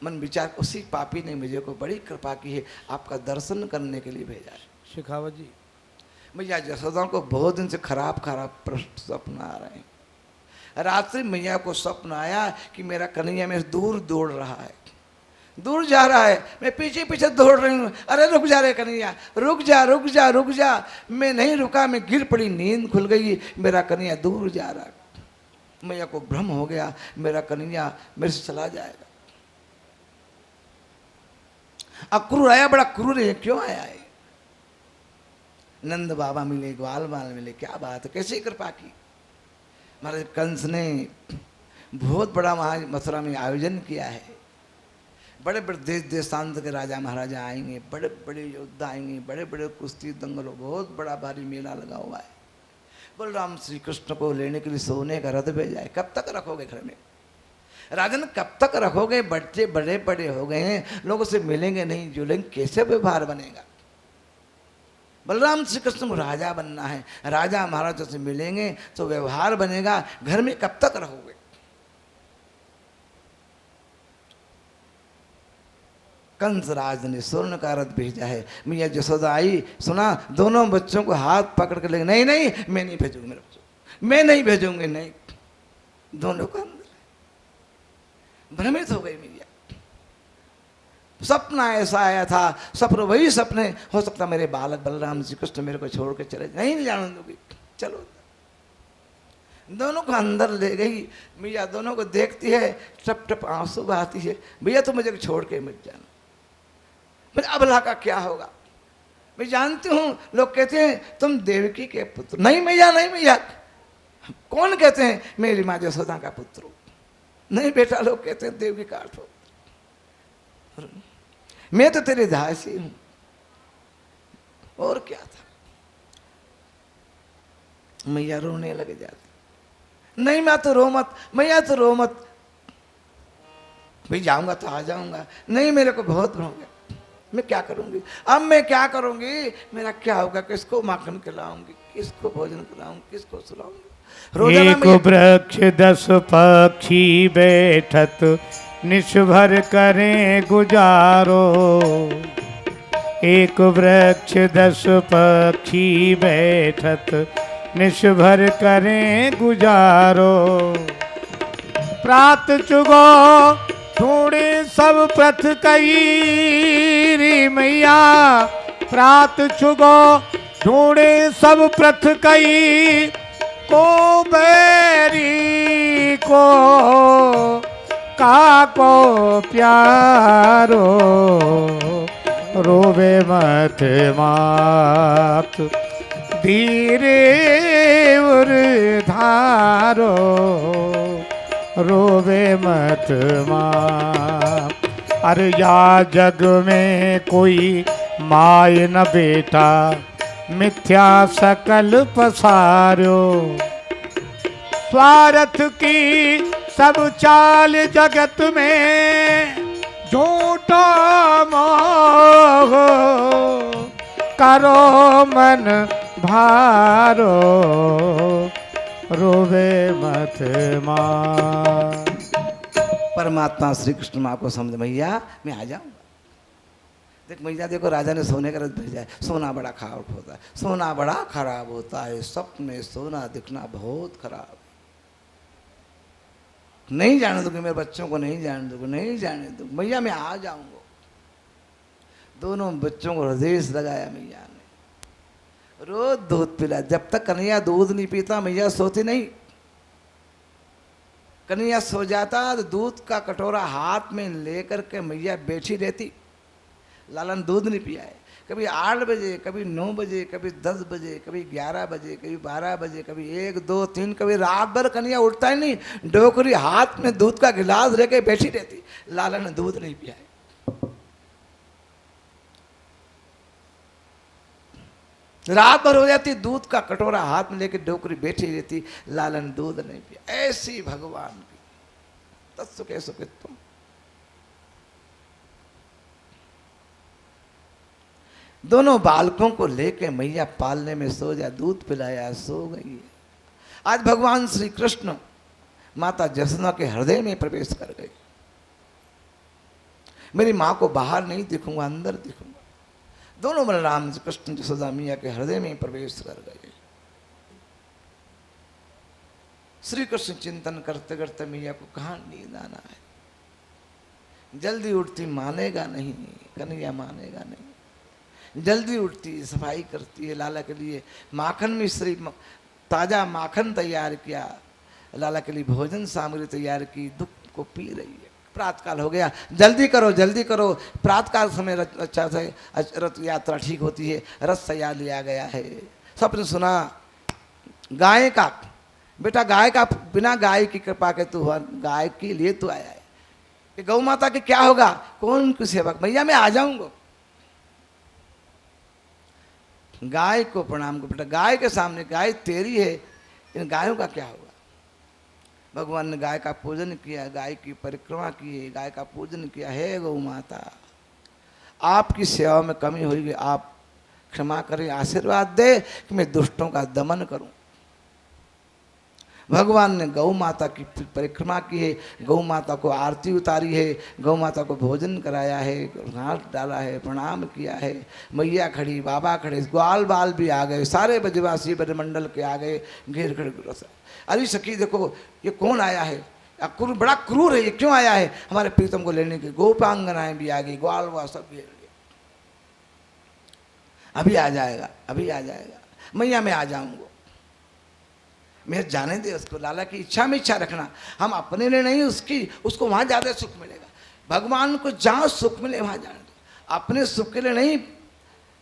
Speaker 1: मन विचार, उसी पापी ने मुझे को बड़ी कृपा की है, आपका दर्शन करने के लिए भेजा है।
Speaker 2: शेखावत जी,
Speaker 1: मैया जसोदा को बहुत दिन से खराब स्वप्न आ रहे हैं। रात्रि मैया को स्वप्न आया कि मेरा कन्हैया मेरे दूर दौड़ रहा है, दूर जा रहा है, मैं पीछे पीछे दौड़ रही हूँ। अरे रुक जा रे कन्हैया, रुक जा रुक जा रुक जा। मैं नहीं रुका, मैं गिर पड़ी, नींद खुल गई, मेरा कन्हैया दूर जा रहा है। मैया को भ्रम हो गया, मेरा कन्हैया मेरे से चला जाएगा। अक्रूर आया, बड़ा क्रूर है, क्यों आया है? नंद बाबा मिले, ग्वाल बाल मिले, क्या बात है, कैसे कृपा की? महाराज कंस ने बहुत बड़ा वहाँ मथुरा में आयोजन किया है, बड़े बड़े देश देशांतर के राजा महाराजा आएंगे, बड़े बड़े योद्धा आएंगे, बड़े बड़े कुश्ती दंगल, बहुत बड़ा भारी मेला लगा हुआ है। बलराम श्री कृष्ण को लेने के लिए सोने का रथ भेजा है। कब तक रखोगे घर में राजन, कब तक रखोगे? बच्चे बड़े बड़े हो गए हैं, लोगों से मिलेंगे नहीं जुलेंगे, कैसे व्यवहार बनेगा? बलराम श्री कृष्ण को राजा बनना है, राजा महाराजों से मिलेंगे तो व्यवहार बनेगा, घर में कब तक रहोगे? कंस राज ने स्वर्ण का रथ भेजा है। मैया जसोदा आई, सुना, दोनों बच्चों को हाथ पकड़ कर ले, नहीं नहीं मैं नहीं भेजूंगी मेरे बच्चों, मैं नहीं भेजूंगी, नहीं। दोनों को अंदर भ्रमित हो गई मैया। सपना ऐसा आया था, सपना वही सपने, हो सकता मेरे बालक बलराम श्री कृष्ण मेरे को छोड़ के चले, नहीं जाने दूंगी, चलो। दोनों को अंदर ले गई मैया, दोनों को देखती है, टप टप आंसू बहाती है, भैया तुम मुझे छोड़ के मत जाना, मुझे अबला का क्या होगा? मैं जानती हूँ लोग कहते हैं तुम देवकी के पुत्र, नहीं मैया नहीं मैया। कौन कहते हैं? मेरी माँ जसोदा का पुत्र। नहीं बेटा, लोग कहते हैं देवकी का पुत्र। मैं तो तेरे दासी हूं, और क्या था। मैया रोने लग जाती, नहीं मैं तो रो मत, मैया तो रो मत, भाई जाऊंगा तो आ जाऊंगा, नहीं मेरे को बहुत हो गया, मैं क्या करूंगी, अब मैं क्या करूंगी, मेरा क्या होगा, किसको माखन खिलाऊंगी, किसको भोजन कराऊंगी, किसको सुलाऊंगी। रोजाना
Speaker 2: एक वृक्ष 10 पक्षी बैठत निष्भर करें गुजारो। एक वृक्ष 10 पक्षी बैठत निष्भर करें गुजारो। प्रात चुगो ढूंढे सब प्रथ कई री मैया। प्रात चुगो ढूंढे सब प्रथ कई, को बैरी को काको प्यारो। रोवे मत मात धीरे उर धारो। रोवे मत मात। अरे या जग में कोई माय न बेटा, मिथ्या सकल पसारो। स्वार्थ की सब चाल जगत में, झूठो मोह करो मन भारो। रोवे मत मां।
Speaker 1: परमात्मा श्री कृष्ण माँ को समझ, मैया मैं आ जाऊंगा। देख मैया, देखो राजा ने सोने का रथ भेजा है, सोना बड़ा खराब होता है, सोना बड़ा खराब होता है, स्वप्न में सोना दिखना बहुत खराब। नहीं जाने दूंगी, मेरे बच्चों को नहीं जाने दूंगी, नहीं जाने दूंगी, मैया मैं आ जाऊंगा। दोनों बच्चों को हृदय लगाया मैया ने, रोज दूध पिला। जब तक कन्हैया दूध नहीं पीता मैया सोती नहीं। कन्हैया सो जाता तो दूध का कटोरा हाथ में लेकर के मैया बैठी रहती। लालन दूध नहीं पिया है, कभी 8 बजे, कभी 9 बजे, कभी 10 बजे, कभी 11 बजे, कभी 12 बजे, कभी 1, 2, 3, कभी रात भर कन्हैया उठता ही नहीं, डोकरी हाथ में दूध का गिलास लेके बैठी रहती। लालन ने दूध नहीं पिया है। रात भर हो जाती, दूध का कटोरा हाथ में लेके डोकरी बैठी रहती, लालन दूध नहीं पिया। ऐसी भगवान की तत्सुखे सुखित्वम। दोनों बालकों को लेके मैया पालने में सो जा, दूध पिलाया, सो गई है। आज भगवान श्री कृष्ण माता जसोदा के हृदय में प्रवेश कर गए। मेरी माँ को बाहर नहीं दिखूंगा, अंदर दिखूंगा। दोनों बलराम कृष्ण जसोदा मैया के हृदय में प्रवेश कर गए। श्री कृष्ण चिंतन करते करते मैया को कहाँ नींद आना है। जल्दी उठती, मानेगा नहीं, कन्हैया मानेगा नहीं। जल्दी उठती, सफाई करती है, लाला के लिए माखन मिश्री ताजा माखन तैयार किया, लाला के लिए भोजन सामग्री तैयार की, दुख को पी रही है। प्रातकाल हो गया, जल्दी करो जल्दी करो। प्रातकाल समय अच्छा से रथ यात्रा ठीक होती है। रथ तैयार लिया गया है। स्वप्न सुना गाय का, बेटा गाय का, बिना गाय की कृपा के तू गाय के लिए तू आया है, कि गौ माता के क्या होगा, कौन की सेवक, मैया मैं आ जाऊंगा। गाय को प्रणाम को, बेटा गाय के सामने, गाय तेरी है, इन गायों का क्या होगा। भगवान ने गाय का पूजन किया, गाय की परिक्रमा की है, गाय का पूजन किया है। गौ माता आपकी सेवा में कमी होगी, आप क्षमा करें, आशीर्वाद दे कि मैं दुष्टों का दमन करूं। भगवान ने गौ माता की परिक्रमा की है, गौ माता को आरती उतारी है, गौ माता को भोजन कराया है, हाथ डाला है, प्रणाम किया है। मैया खड़ी, बाबा खड़े, ग्वाल बाल भी आ गए, सारे ब्रजवासी ब्रजमंडल के आ गए, घेर खड़े। अरे सखी देखो ये कौन आया है, बड़ा क्रूर है, ये क्यों आया है, हमारे प्रीतम को लेने के। गोपांगनाएं भी आ गई, ग्वाल वाल सब घेर लिए। अभी आ जाएगा, अभी आ जाएगा, मैया मैं आ जाऊंगा। मैं जाने दे उसको, लाला की इच्छा में इच्छा रखना, हम अपने लिए नहीं, उसकी, उसको वहाँ ज़्यादा सुख मिलेगा। भगवान को जहाँ सुख मिले वहाँ जाने दो, अपने सुख के लिए नहीं।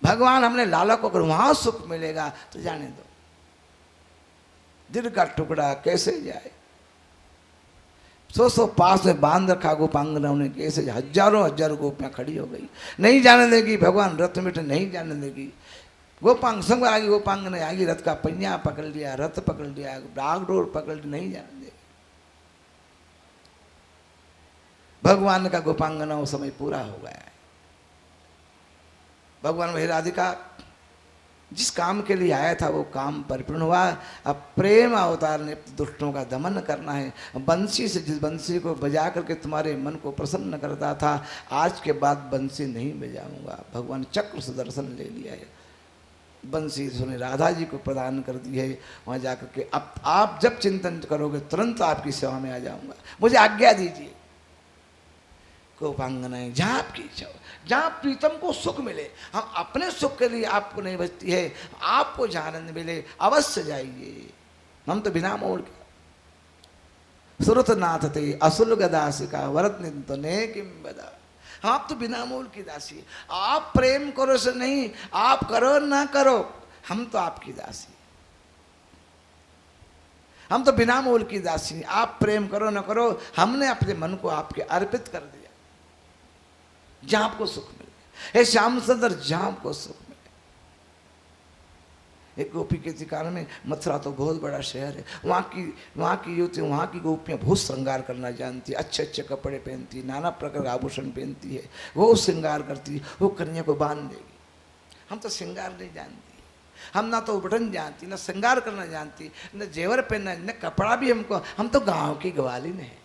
Speaker 1: भगवान हमने लाला को अगर वहाँ सुख मिलेगा तो जाने दो। दिल का टुकड़ा कैसे जाए, सौ पास में बांध रखा गोपांगनाओं ने, कैसे हजारों हजारों गोपियाँ खड़ी हो गई, नहीं जाने देगी भगवान रथ में बैठे, नहीं जाने देगी। गोपांग संग आगे गोपांग ने आगे रथ का पहिया पकड़ लिया, रथ पकड़ लिया, बागडोर पकड़ ली, नहीं जाने देगी। भगवान का गोपांगना वो समय पूरा हो गया है। भगवान वही राधिका जिस काम के लिए आया था वो काम परिपूर्ण हुआ। अब प्रेम अवतार ने दुष्टों का दमन करना है। बंसी से, जिस बंसी को बजा करके तुम्हारे मन को प्रसन्न करता था, आज के बाद बंसी नहीं बजाऊंगा। भगवान चक्र से दर्शन ले लिया है, बंसी उसने राधा जी को प्रदान कर दी है। वहाँ जाकर के अब आप जब चिंतन करोगे तुरंत आपकी सेवा में आ जाऊंगा, मुझे आज्ञा दीजिए। गोपांगनाएं जहाँ आपकी इच्छा हो, जहाँ प्रीतम को सुख मिले, हम अपने सुख के लिए आपको नहीं बचती है, आपको जहाँ आनंद मिले अवश्य जाइए। हम तो बिना मोड़ के सुरत नाथ थे असुल गदासिका वरत निंतो ने किम बदा। आप तो बिना मोल की दासी, आप प्रेम करो से नहीं, आप करो ना करो, हम तो आपकी दासी, हम तो बिना मोल की दासी। आप प्रेम करो ना करो, हमने अपने मन को आपके अर्पित कर दिया। जहां आपको सुख मिले, हे श्याम सुंदर, जहां आपको सुख मिले। एक गोपी के ठिकाने में, मथुरा तो बहुत बड़ा शहर है, वहाँ की युवती, वहाँ की गोपियाँ बहुत श्रृंगार करना जानती है, अच्छे अच्छे कपड़े पहनती, नाना प्रकार का आभूषण पहनती है, वो श्रृंगार करती, वो कन्या को बांध देगी। हम तो श्रृंगार नहीं जानती, हम ना तो उबटन जानती, ना श्रृंगार करना जानती, न जेवर पहनना, न कपड़ा भी हमको, हम तो गाँव की ग्वालिन है।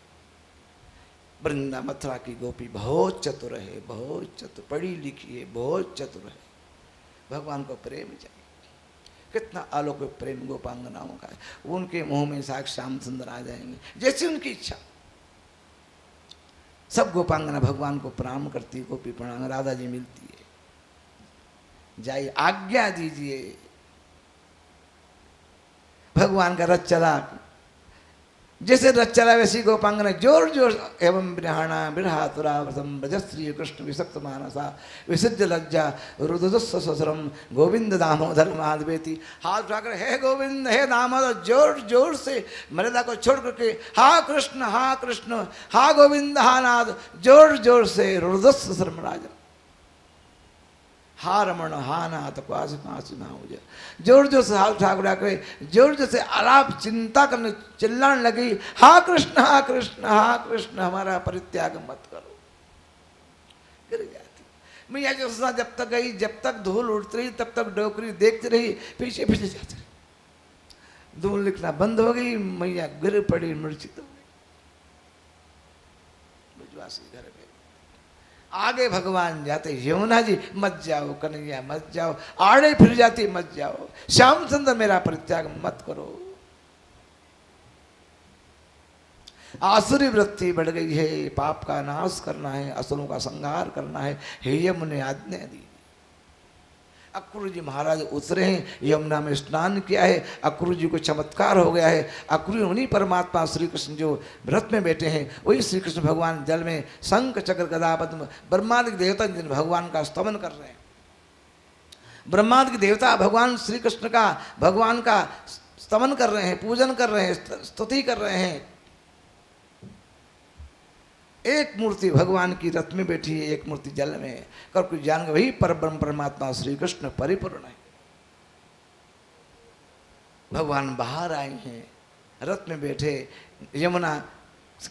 Speaker 1: वृंदा मथुरा की गोपी बहुत चतुर है, बहुत चतुर, पढ़ी लिखी है, बहुत चतुर है। भगवान को प्रेम चाहिए, कितना अलौकिक प्रेम गोपांगनाओं का है। उनके मुंह में साक्षात श्याम सुंदर आ जाएंगे, जैसी उनकी इच्छा। सब गोपांगना भगवान को प्रणाम करती, गोपी प्रणाम, राधा जी मिलती है, जाइए आज्ञा दीजिए। भगवान का रथ चला, जैसे रथ चला वैसी गोपांगना जोर जोर एवं बिरहाणा बिरहातुरा व्रतम ब्रजश्री कृष्ण विसक्त मानसा विसिद्ध लज्जा रुद्रस्व ससुरम गोविंद दामोदर माधवेती। हाथ उठाकर हे गोविंद हे दामोदर, जोर जोर से मर्यादा को छोड़ करके हा कृष्ण हा गोविंद हा नाद, जोर जोर से रुद्रस्व सर्मराज, हा रमण हा नाथ क्वास ना हो जाए। जोर जोर से हाथ ठाकुर आके जोर जोर से आलाप चिंता करने चिल्लाने लगी, हा कृष्ण हमारा परित्याग मत करो। गिर जाती मैया जो जब तक गई, जब तक धूल उड़ती रही तब तक डोकरी देखती रही, पीछे पीछे जाती रही। धूल लिखना बंद हो गई, मैया गिर पड़ी, मूर्छित हो गई। ब्रजवासी घर में आगे भगवान जाते, यमुना जी मत जाओ, कन्हैया मत जाओ, आड़े फिर जाती मत जाओ, श्याम सुंदर मेरा परित्याग मत करो। आसुरी वृत्ति बढ़ गई है, पाप का नाश करना है, असुरों का संहार करना है, हे यमुने आज्ञा दी। अक्रूर जी महाराज उतरे हैं, यमुना में स्नान किया है, अक्रूर जी को चमत्कार हो गया है। अक्रूर उन्हीं परमात्मा श्री कृष्ण जो व्रत में बैठे हैं, वही श्री कृष्ण भगवान जल में शंख चक्र गदा पद्म, ब्रह्मादि देवता जिन भगवान का स्तमन कर रहे हैं। ब्रह्मादि देवता भगवान श्री कृष्ण का, भगवान का स्तमन कर रहे हैं, पूजन कर रहे हैं, स्तुति कर रहे हैं। एक मूर्ति भगवान की रथ में बैठी है, एक मूर्ति जल में है। कर कुछ जान वही परब्रह्म परमात्मा श्री कृष्ण परिपूर्ण है। भगवान बाहर आए हैं, रथ में बैठे, यमुना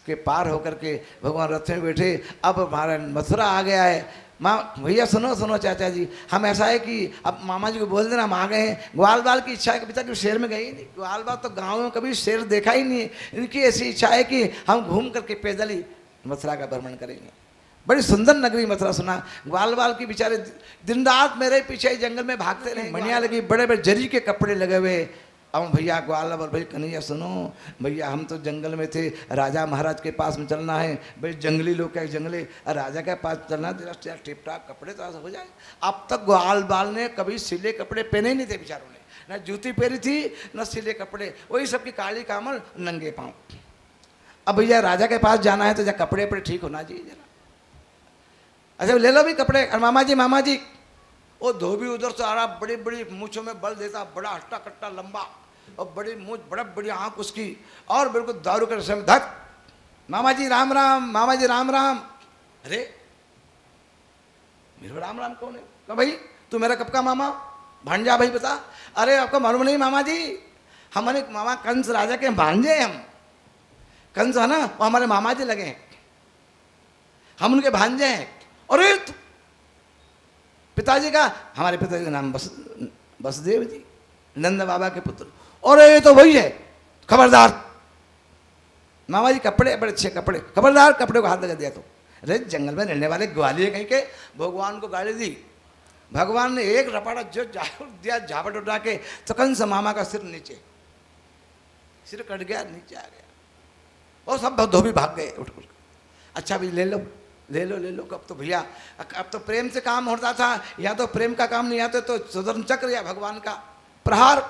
Speaker 1: के पार होकर के भगवान रथ में बैठे। अब हमारा मथुरा आ गया है। माँ भैया सुनो सुनो चाचा जी, हम ऐसा है कि अब मामा जी को बोल देना हम आ गए हैं। ग्वाल बाल की इच्छा है कि पिता कि शहर में गए ही नहीं, ग्वाल बाल तो गाँव में कभी शेर देखा ही नहीं है। इनकी ऐसी इच्छा है कि हम घूम करके पैदल ही मथुरा का भ्रमण करेंगे। बड़ी सुंदर नगरी मथुरा सुना। ग्वाल बाल की बेचारे दिन रात मेरे पीछे जंगल में भागते रहे, मणिया लगी, बड़े बड़े जरी के कपड़े लगे हुए। अब भैया ग्वाल बाल भाई कन्हैया सुनो भैया, हम तो जंगल में थे, राजा महाराज के पास में चलना है। भाई जंगली लोग क्या जंगली, राजा के पास चलना, तेरा टिप टाप कपड़े तो हो जाए। अब तक ग्वाल बाल ने कभी सिले कपड़े पहने ही नहीं थे बेचारों ने, ना जूती पहनी थी न सिले कपड़े, वही सबकी काली कामल नंगे पाँव। अब भैया राजा के पास जाना है तो जरा कपड़े पर ठीक होना चाहिए जरा। अच्छा ले लो भी कपड़े। और मामा जी वो धोबी उधर से आ रहा, बड़ी बड़ी मूँछों में बल देता, बड़ा हट्टा कट्टा लंबा और बड़ी मूँछ, बड़ा बड़ी आँख उसकी, और बिल्कुल दारू के रस्म धक मामा जी राम राम, मामा जी राम राम। अरे मेरे को राम राम कौन है? कहा भाई तू मेरा कब का मामा भांजा भाई बता। अरे आपको मालूम नहीं मामा जी, हमारे मामा कंस राजा के भांजे हैं हम। कंस है ना वो हमारे मामा जी लगे हैं, हम उनके भांजे हैं। अरे पिताजी का, हमारे पिताजी का नाम वसुदेव जी, नंद बाबा के पुत्र। अरे ये तो वही है, खबरदार। मामा जी कपड़े बड़े अच्छे कपड़े, खबरदार कपड़े को हाथ लगा दिया तो। अरे जंगल में रहने वाले ग्वालियर कहीं के भगवान को गाली दी। भगवान ने एक रपाड़ा जो दिया झापट उठा के, तो कंस मामा का सिर नीचे, सिर कट गया, नीचे आ गया। और सब धोबी भाग गए उठ उठ। अच्छा भाई ले लो ले लो ले लो। कब तो भैया अब तो प्रेम से काम होता था, या तो प्रेम का काम नहीं आते तो सुदर्शन चक्र या भगवान का प्रहार,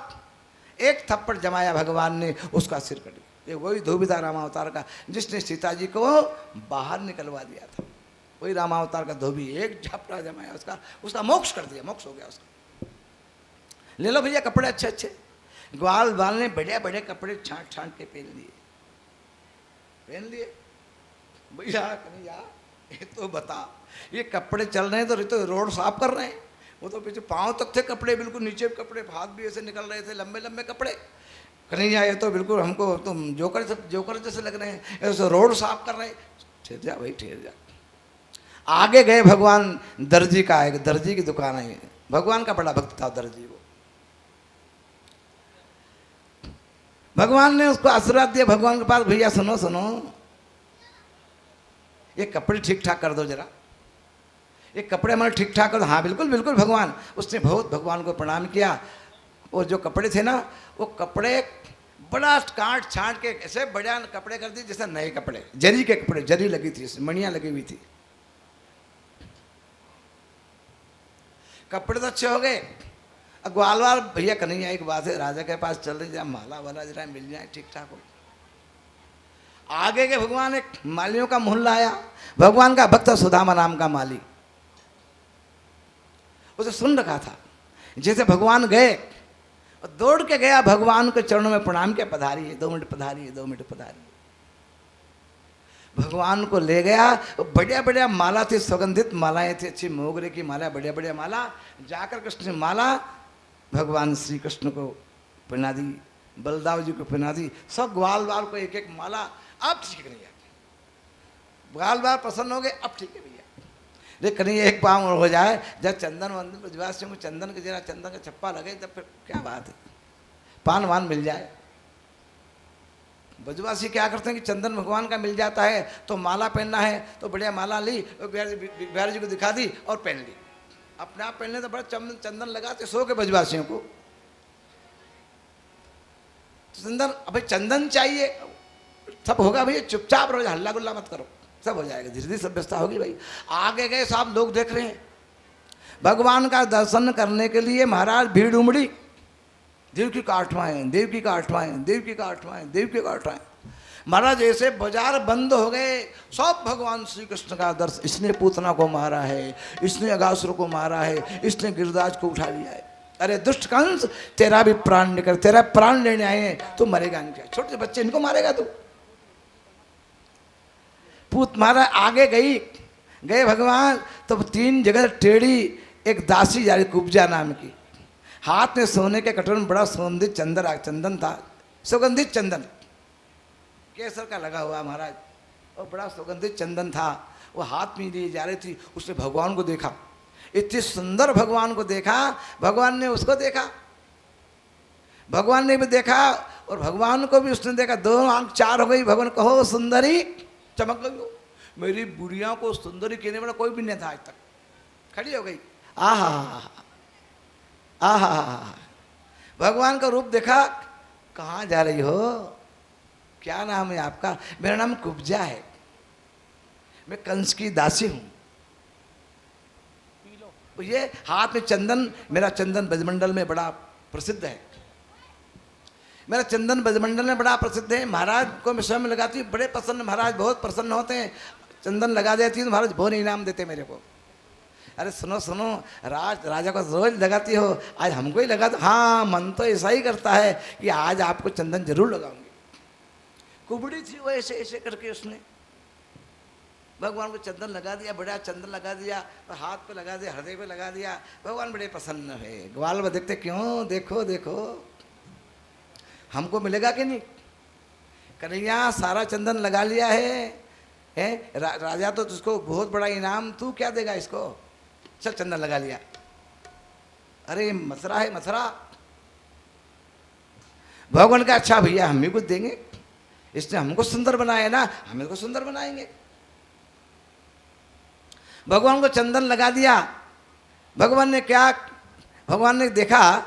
Speaker 1: एक थप्पड़ जमाया भगवान ने, उसका सिर कट गया। ये वही धोबी था रामावतार का, जिसने सीता जी को बाहर निकलवा दिया था। वही रामावतार का धोबी, एक झपटा जमाया उसका, उसका मोक्ष कर दिया, मोक्ष हो गया उसका। ले लो भैया कपड़े अच्छे अच्छे। ग्वाल बाल ने बढ़िया बढ़िया कपड़े छांट छांट के पहन लिए। भैया कन्हैया ये तो बता, ये कपड़े चल रहे हैं तो तो रोड साफ कर रहे हैं, वो तो पीछे पाँव तक थे कपड़े, बिल्कुल नीचे कपड़े, हाथ भी ऐसे निकल रहे थे, लंबे लंबे कपड़े। कन्हैया ये तो बिल्कुल हमको तुम जोकर जैसे लग रहे हैं, ऐसे रोड साफ कर रहे हैं। ठहर जा भाई ठहर जा। आगे गए भगवान, दर्जी का, एक दर्जी की दुकान है, भगवान का बड़ा भक्त था दर्जी को। भगवान ने उसको आशीर्वाद दिया, भगवान के पास, भैया सुनो सुनो, ये कपड़े ठीक ठाक कर दो जरा, ये कपड़े हमारे ठीक ठाक कर दो। हाँ बिल्कुल बिल्कुल भगवान। उसने बहुत भगवान को प्रणाम किया। और जो कपड़े थे ना, वो कपड़े बड़ा काट छांट के ऐसे बढ़िया कपड़े कर दिए जैसे नए कपड़े, जरी के कपड़े, जरी लगी थी, मणियाँ लगी हुई थी, कपड़े तो अच्छे हो गए। ग्वालवार भैया कन्हैया एक बात है, राजा के पास चल रही जरा माला वाला जरा मिल जाए ठीक ठाक हो। आगे के भगवान एक मालियों का मोहल्ला आया, भगवान का भक्त सुदामा नाम का माली, उसे सुन रखा था। जैसे भगवान गए, दौड़ के गया भगवान के चरणों में प्रणाम किया, पधारिए 2 मिनट पधारिए, 2 मिनट पधारिए। भगवान को ले गया, बढ़िया बढ़िया माला थी, सुगंधित मालाएं थी, अच्छी मोगरे की माला, बढ़िया बढ़िया माला। जाकर कृष्ण ने माला भगवान श्री कृष्ण को पहना दी, बलदाव जी को पहना दी, सब ग्वाल बाल को एक एक माला। अब ठीक नहीं है, ग्वाल बाल प्रसन्न हो गए, अब ठीक है भैया। लेकिन ये एक काम हो जाए, जब चंदन वंदन ब्रजवासियों को चंदन के जरा चंदन का छप्पा लगे, तब फिर क्या बात है, पान वान मिल जाए। ब्रजवासी क्या करते हैं कि चंदन भगवान का मिल जाता है तो माला पहनना है, तो बढ़िया माला ली, बिहारी जी को दिखा दी और पहन ली। अपने आप पहनने तो बड़ा चंदन लगाते सो के ब्रजवासियों को चंदन। अब चंदन चाहिए, सब होगा भैया, चुपचाप रहो, हल्ला गुल्ला मत करो, सब हो जाएगा, धीरे धीरे सब व्यवस्था होगी भाई। आगे गए साहब, लोग देख रहे हैं भगवान का दर्शन करने के लिए, महाराज भीड़ उमड़ी, देवकी का आठवाएं, देवकी का आठवाएं, देवकी का आठवाएं, देवकी का आठवाएं। महाराज ऐसे बाजार बंद हो गए, सब भगवान श्री कृष्ण का दर्शन। इसने पूतना को मारा है, इसने अगासुर को मारा है, इसने गिरिराज को उठा लिया है। अरे दुष्ट कंस, तेरा भी प्राण निकल, तेरा प्राण लेने आए हैं, तू मरेगा नहीं क्या? छोटे बच्चे इनको मारेगा तू? पूत मारा। आगे गए भगवान, तो 3 जगह टेढ़ी एक दासी जा रही, कुब्जा नाम की, हाथ में सोने के कटोरे में बड़ा सुगंधित चंदन था, सुगंधित चंदन केसर का लगा हुआ महाराज, और बड़ा सुगंधित चंदन था, वो हाथ में लिए जा रही थी। उसने भगवान को देखा, इतनी सुंदर भगवान को देखा, भगवान ने उसको देखा, भगवान ने भी देखा और भगवान को भी उसने देखा। 2 आंख 4 हो गई। भगवान कहो सुंदरी, चमक गई हो। मेरी बुढ़िया को सुंदरी कहने वाला कोई भी नहीं था आज तक। खड़ी हो गई, आहा आहा, भगवान का रूप देखा। कहाँ जा रही हो, क्या नाम है आपका? मेरा नाम कुब्जा है, मैं कंस की दासी हूँ। ये हाथ में चंदन, मेरा चंदन ब्रजमंडल में बड़ा प्रसिद्ध है, मेरा चंदन ब्रजमंडल में बड़ा प्रसिद्ध है। महाराज को मैं स्वयं लगाती हूँ, बड़े प्रसन्न, महाराज बहुत प्रसन्न होते हैं। चंदन लगा देती हूँ, महाराज बहुत इनाम देते मेरे को। अरे सुनो सुनो, राजा को रोज लगाती हो, आज हमको ही लगा दो। हाँ, मन तो ऐसा ही करता है कि आज आपको चंदन जरूर लगाऊंगी। कुबड़ी थी वो ऐसे ऐसे करके उसने भगवान को चंदन लगा दिया, बड़ा चंदन लगा दिया और हाथ पे लगा दिया, हृदय पे लगा दिया। भगवान बड़े प्रसन्न है। ग्वाल में देखते क्यों, देखो देखो हमको मिलेगा कि नहीं। कन्हैया सारा चंदन लगा लिया है राजा तो तुझको बहुत बड़ा इनाम, तू क्या देगा इसको, चल चंदन लगा लिया। अरे मथुरा है मथुरा। भगवान का अच्छा भैया हम भी कुछ देंगे, इसने हमको सुंदर बनाया ना, हम इसको सुंदर बनाएंगे। भगवान को चंदन लगा दिया। भगवान ने क्या, भगवान ने देखा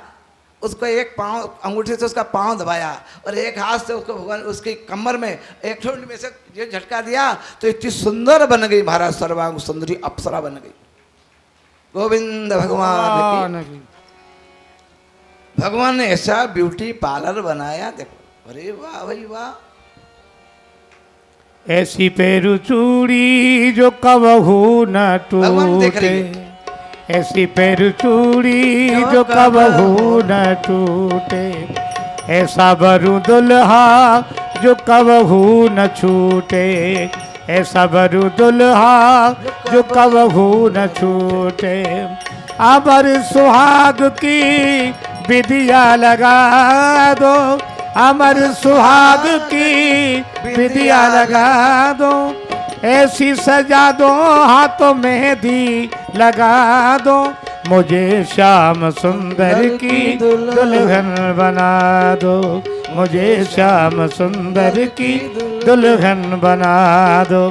Speaker 1: उसको एक पाँव अंगूठे से उसका पाँव दबाया और एक हाथ से उसको भगवान उसकी कमर में एक ठुंड में से ये झटका दिया तो इतनी सुंदर बन गई, महाराज सर्वांग सुंदरी अप्सरा बन गई। गोविंद भगवान की। भगवान ने ऐसा ब्यूटी पार्लर बनाया, देखो अरे वाह भाई वाह।
Speaker 2: ऐसी पैरु चूड़ी जो कबहू न टूटे, ऐसी पैरु चूड़ी जो कबहू न टूटे, ऐसा बरु दुल्हा जो कबहू न छूटे, ऐसा बरु दुल्हा जो कबहू न छूटे। अबर सुहाग की विधिया लगा दो, अमर सुहाग की विधिया लगा दो, ऐसी सजा दो हाथों मेहंदी लगा दो, मुझे श्याम सुंदर की दुल्हन बना दो, मुझे श्याम सुंदर की दुल्हन बना दो।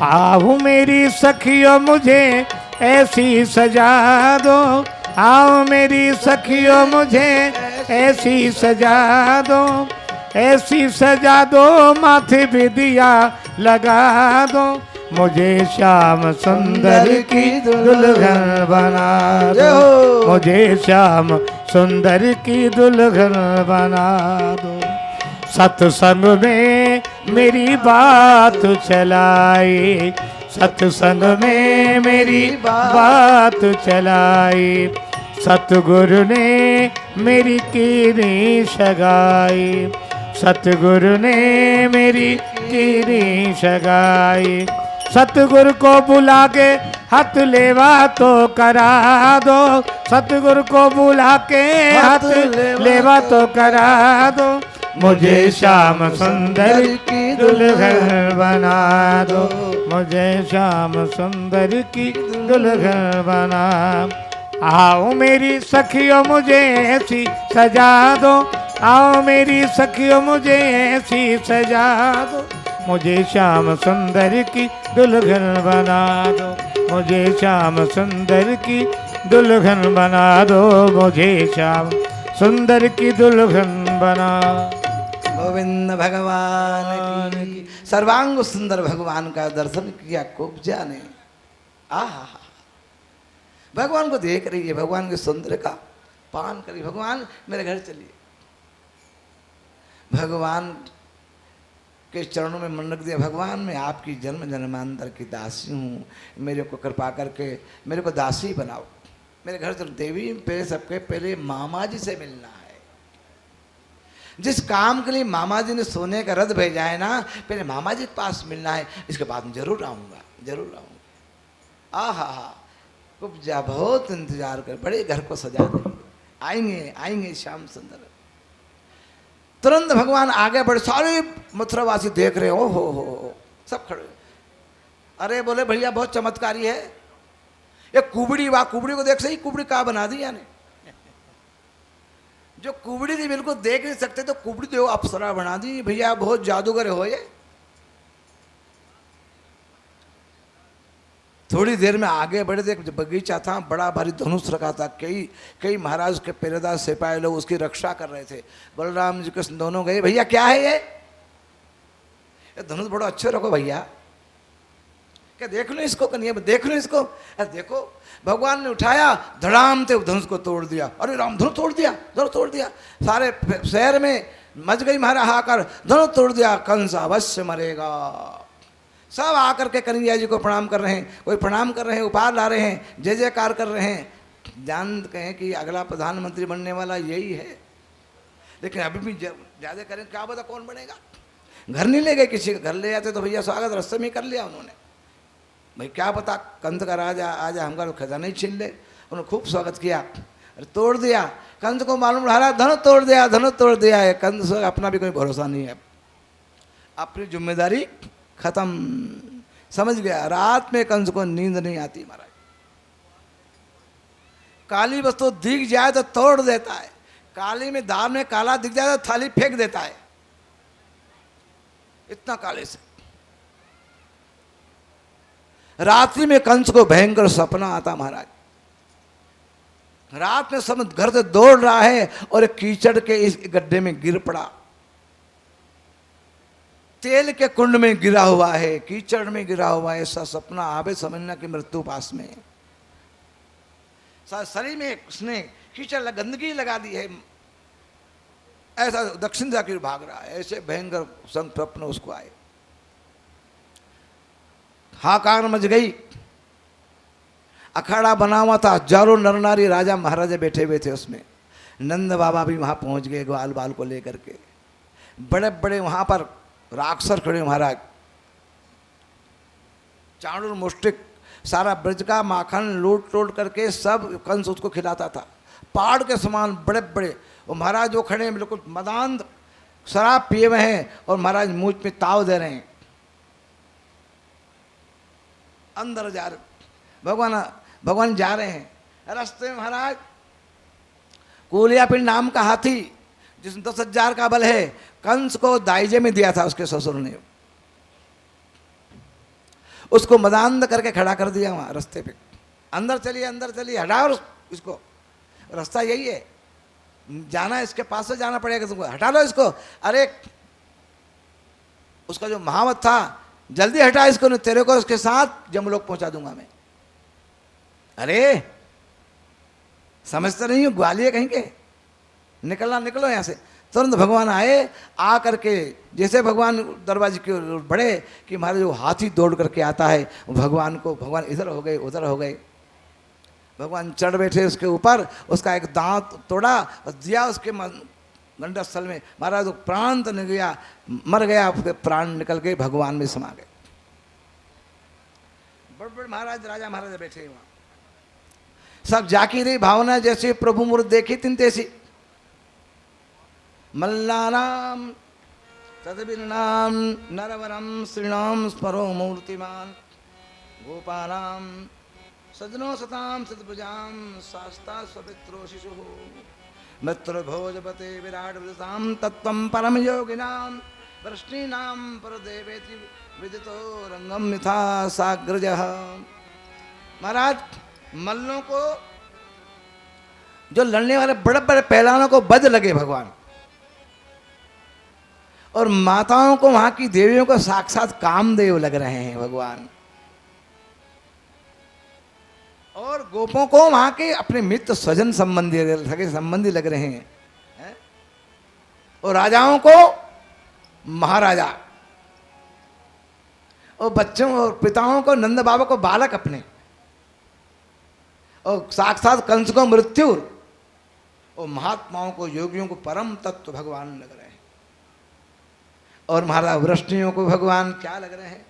Speaker 2: आओ मेरी सखियों मुझे ऐसी सजा दो, आओ मेरी सखियों मुझे ऐसी सजा दो, ऐसी सजा दो माथे पे दिया लगा दो, मुझे श्याम सुंदर की दुल्हन बना दो, मुझे श्याम सुंदर की दुल्हन बना दो। सत्संग में मेरी बात चलाई, सत्संग में मेरी बात चलाई, सतगुरु ने मेरी कीरी सगाई, सतगुरु ने मेरी कीरी सगाई। सतगुरु को बुला के हाथ लेवा तो करा दो, सतगुरु को बुला के हाथ लेवा तो करा दो, मुझे श्याम सुंदर की दुल्हन बना दो, मुझे श्याम सुंदर की दुल्हन बना। आओ मेरी सखियों मुझे ऐसी सजा दो, आओ मेरी सखियों मुझे ऐसी सजा दो, मुझे श्याम सुंदर की दुल्हन बना दो, मुझे श्याम सुंदर की दुल्हन बना दो, मुझे श्याम सुंदर की दुल्हन बना।
Speaker 1: गोविंद भगवान की। सर्वांग सुंदर भगवान का दर्शन किया कुब्जा ने। आहा भगवान को देख रही है, भगवान के सुंदर का पान करी। भगवान मेरे घर चलिए। भगवान के चरणों में मन रख दिया। भगवान मैं आपकी जन्म जन्मांतर की दासी हूँ, मेरे को कृपा करके मेरे को दासी बनाओ, मेरे घर चलो। देवी पहले सबके पहले मामा जी से मिलना है। जिस काम के लिए मामा जी ने सोने का रथ भेजा है ना, पहले मामा जी के पास मिलना है, इसके बाद में जरूर आऊँगा, जरूर आऊँगा। आहा कुब्जा बहुत इंतजार कर, बड़े घर को सजा दे, आएंगे आएंगे श्याम सुंदर। तुरंत भगवान आगे बढ़े, सारे मथुरावासी देख रहे हो सब खड़े। अरे बोले भैया बहुत चमत्कारी है ये कुबड़ी। वाह कुबड़ी को देख, सही कुबड़ी कहाँ बना दी यानी। जो कुबड़ी थी बिल्कुल देख नहीं सकते तो कुबड़ी तो अप्सरा बना दी। भैया बहुत जादूगर हो ये। थोड़ी देर में आगे बढ़े थे, बगीचा था, बड़ा भारी धनुष रखा था, कई महाराज के पहरेदार सिपाही लोग उसकी रक्षा कर रहे थे। बलराम जी कृष्ण दोनों गए, भैया क्या है ये धनुष बड़ा अच्छे रखो भैया, क्या देख लो इसको, कन्हैया देख लो इसको। अरे देखो भगवान ने उठाया, धड़ाम से धनुष को तोड़ दिया। अरे राम धनुष तोड़ दिया, धनुष तोड़ दिया। सारे शहर में मच गई महाराज हाकर, धनुष तोड़ दिया, कंस अवश्य मरेगा। सब आकर के कन्हैया जी को प्रणाम कर रहे हैं, कोई प्रणाम कर रहे हैं, उपहार ला रहे हैं, जय जयकार कर रहे हैं। जान कहें कि अगला प्रधानमंत्री बनने वाला यही है, लेकिन अभी भी ज़्यादा करें क्या पता कौन बनेगा। घर नहीं ले गए, किसी के घर ले जाते तो भैया स्वागत रास्ते में ही कर लिया उन्होंने। भाई क्या पता कंस का राजा आजा हमका तो खजाना ही छीन ले। उन्होंने खूब स्वागत किया, अरे तोड़ दिया। कंस को मालूम रहा धन तोड़ दिया, धन तोड़ दिया है। कंस अपना भी कोई भरोसा नहीं है, अपनी जिम्मेदारी खत्म। समझ गया, रात में कंस को नींद नहीं आती महाराज। काली वस्तु दिख जाए तो तोड़ देता है, काली में दाल में काला दिख जाए तो थाली फेंक देता है, इतना काले से। रात्रि में कंस को भयंकर सपना आता महाराज। रात में सब घर से दौड़ रहा है और कीचड़ के इस गड्ढे में गिर पड़ा, तेल के कुंड में गिरा हुआ है, कीचड़ में गिरा हुआ है। ऐसा सपना आवे, समझना कि मृत्यु पास में है। शरीर में उसने कीचड़ गंदगी लगा दी है, ऐसा दक्षिण दिशा की ओर भाग रहा है। ऐसे भयंकर स्वप्न उसको आए, हाकार मच गई। अखाड़ा बना हुआ था, हजारों नर नारी राजा महाराजा बैठे हुए थे उसमें। नंद बाबा भी वहां पहुंच गए ग्वाल बाल को लेकर के। बड़े बड़े वहां पर राक्षस खड़े महाराज, चाणूर मुष्टिक, सारा ब्रज का माखन लूट लूट करके सब कंस उसको खिलाता था। पहाड़ के समान बड़े बड़े, और महाराज जो खड़े हैं बिल्कुल मदान, शराब पिए हुए हैं और महाराज मुझ पे ताव दे रहे हैं। अंदर जा रहे भगवान जा रहे हैं। रास्ते में महाराज कूलियापिंड नाम का हाथी, जिसमें 10,000 का बल है, कंस को दाइजे में दिया था उसके ससुर ने। उसको मदांध करके खड़ा कर दिया वहां रास्ते पे। अंदर चलिए हटाओ इसको, रास्ता यही है, जाना इसके पास से जाना पड़ेगा तुमको, हटा लो इसको। अरे उसका जो महावत था, जल्दी हटा इसको, नहीं तेरे को उसके साथ जमलोक पहुंचा दूंगा मैं। अरे समझते नहीं हो, ग्वालियर कहीं के, निकलो यहां से। तुरंत भगवान आए, आ करके जैसे भगवान दरवाजे की ओर बढ़े कि हमारे जो हाथी दौड़ करके आता है, भगवान इधर हो गए उधर हो गए। भगवान चढ़ बैठे उसके ऊपर, उसका एक दांत तोड़ा और दिया उसके गंडस्थल में। महाराज तो प्राण तो नहीं गया, मर गया, उसके प्राण निकल के भगवान में समा गए। बड़े बड़े महाराज राजा महाराजा बैठे वहां, सब जाकी रही भावना जैसे प्रभु मूर्ति देखी तिन तैसी। मल्लानाम तदबिरनाम नरवरम श्रीणाम स्मरो मूर्तिमान गोपालाम सजनो सताम सतभुजाम शास्ता स्वपित्रो शिशु मित्र भोजपते विराट विदताम तत्वम परम योगिनाम वृष्णीनाम परदेवेति विदितो रंगम मिथा साग्रजः। महाराज मल्लों को, जो लड़ने वाले बड़े बड़े पहलवानों को बद लगे भगवान, और माताओं को, वहां की देवियों को साक्षात कामदेव लग रहे हैं भगवान, और गोपों को वहां के अपने मित्र स्वजन संबंधी लग रहे हैं, और राजाओं को महाराजा, और बच्चों और पिताओं को, नंद बाबा को बालक अपने, और साक्षात कंस को मृत्यु, और महात्माओं को, योगियों को परम तत्व भगवान लग रहे हैं। और महाराज वृष्णियों को भगवान क्या लग रहे हैं?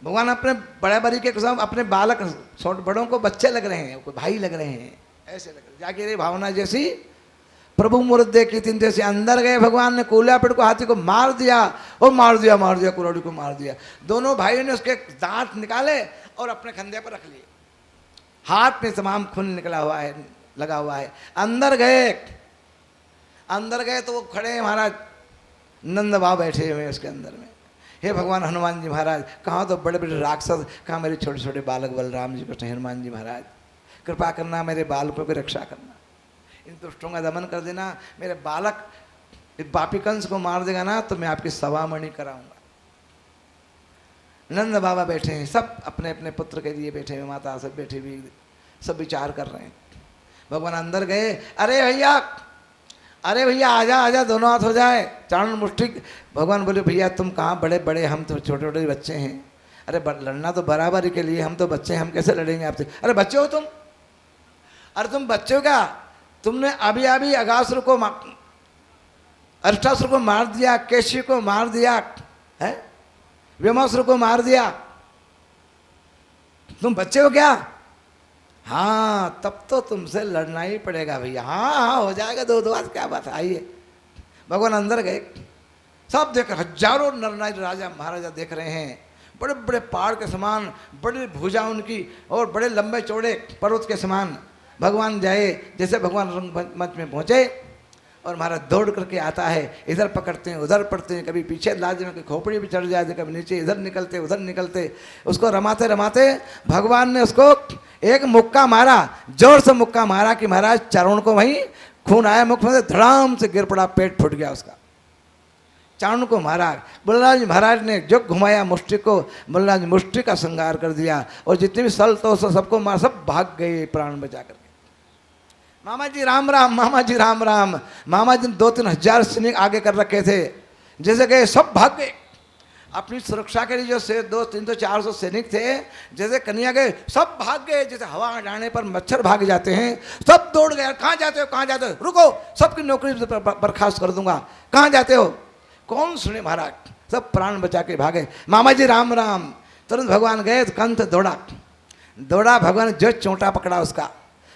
Speaker 1: भगवान अपने बड़े बड़ी के कसम अपने बालक छोटे बड़ों को बच्चे लग रहे हैं, कोई भाई लग रहे हैं, ऐसे लग रहे। जाके रे भावना जैसी प्रभु मूर्ति देखी तीन जैसे अंदर गए भगवान ने कूलियापिंड को, हाथी को मार दिया, और मार दिया कुरौड़ी को मार दिया। दोनों भाइयों ने उसके दांत निकाले और अपने कंधे पर रख लिए, हाथ में तमाम खून निकला हुआ है, लगा हुआ है। अंदर गए तो वो खड़े हैं महाराज, नंद बाबा बैठे हुए उसके अंदर में। हे भगवान हनुमान जी महाराज, कहाँ तो बड़े बड़े राक्षस, कहाँ मेरे छोटे छोटे बालक बलराम जी कृष्ण हनुमान जी महाराज, कृपा करना, मेरे बालकों की रक्षा करना, इन दुष्टों का दमन कर देना। मेरे बालक पापी कंस को मार देगा ना तो मैं आपकी सवामणि कराऊंगा। नंद बाबा बैठे हैं, सब अपने अपने पुत्र के लिए बैठे हुए, माता सब बैठे हुए, सब विचार कर रहे हैं। भगवान अंदर गए, अरे भैया आजा, दोनों हाथ हो जाए, चाणूर मुष्टिक। भगवान बोले भैया तुम कहाँ बड़े बड़े, हम तो छोटे छोटे बच्चे हैं। अरे लड़ना तो बराबरी के लिए, हम तो बच्चे हैं, हम कैसे लड़ेंगे आपसे? अरे बच्चे हो तुम, अरे तुम बच्चे हो क्या? तुमने अभी अगासुर को अष्टासुर को मार दिया, केशी को मार दिया, है व्योमासुर को मार दिया, तुम बच्चे हो क्या? हाँ, तब तो तुमसे लड़ना ही पड़ेगा भैया। हाँ हाँ हो जाएगा, दो आज क्या बात है, आइए। भगवान अंदर गए, सब देख, हजारों नरनारी राजा महाराजा देख रहे हैं, बड़े बड़े पहाड़ के समान, बड़ी भुजा उनकी और बड़े लंबे चौड़े पर्वत के समान। भगवान जाए, जैसे भगवान रंगमंच में पहुँचे और महाराज दौड़ करके आता है, इधर पकड़ते हैं उधर पड़ते हैं, कभी पीछे लाज में खोपड़ी भी चढ़ जाते, कभी नीचे, इधर निकलते उधर निकलते, उसको रमाते रमाते भगवान ने उसको एक मुक्का मारा, जोर से मुक्का मारा कि महाराज चारण को वहीं खून आया, मुख में से धड़ाम से गिर पड़ा, पेट फूट गया उसका। चारण को मारा, बलराज महाराज ने जो घुमाया मुष्टि को, बलराज मुष्टि का संहार कर दिया और जितने भी सल तो सबको मार, सब भाग गए प्राण बचा करके। मामा जी राम राम, मामा जी राम राम। मामा जी 2-3 हजार सैनिक आगे कर रखे थे, जैसे गए सब भाग गए। अपनी सुरक्षा के लिए जो 200-300-400 सैनिक थे, जैसे कन्या गए सब भाग गए, जैसे हवा डालने पर मच्छर भाग जाते हैं, सब दौड़ गए। कहाँ जाते हो, कहाँ जाते हो, रुको, सबकी नौकरी बर्खास्त कर दूंगा, कहाँ जाते हो? कौन सुने महाराज, सब प्राण बचा के भागे। मामा जी राम राम। तुरंत भगवान गए तो कंस दौड़ा, भगवान जो चोंटा पकड़ा उसका,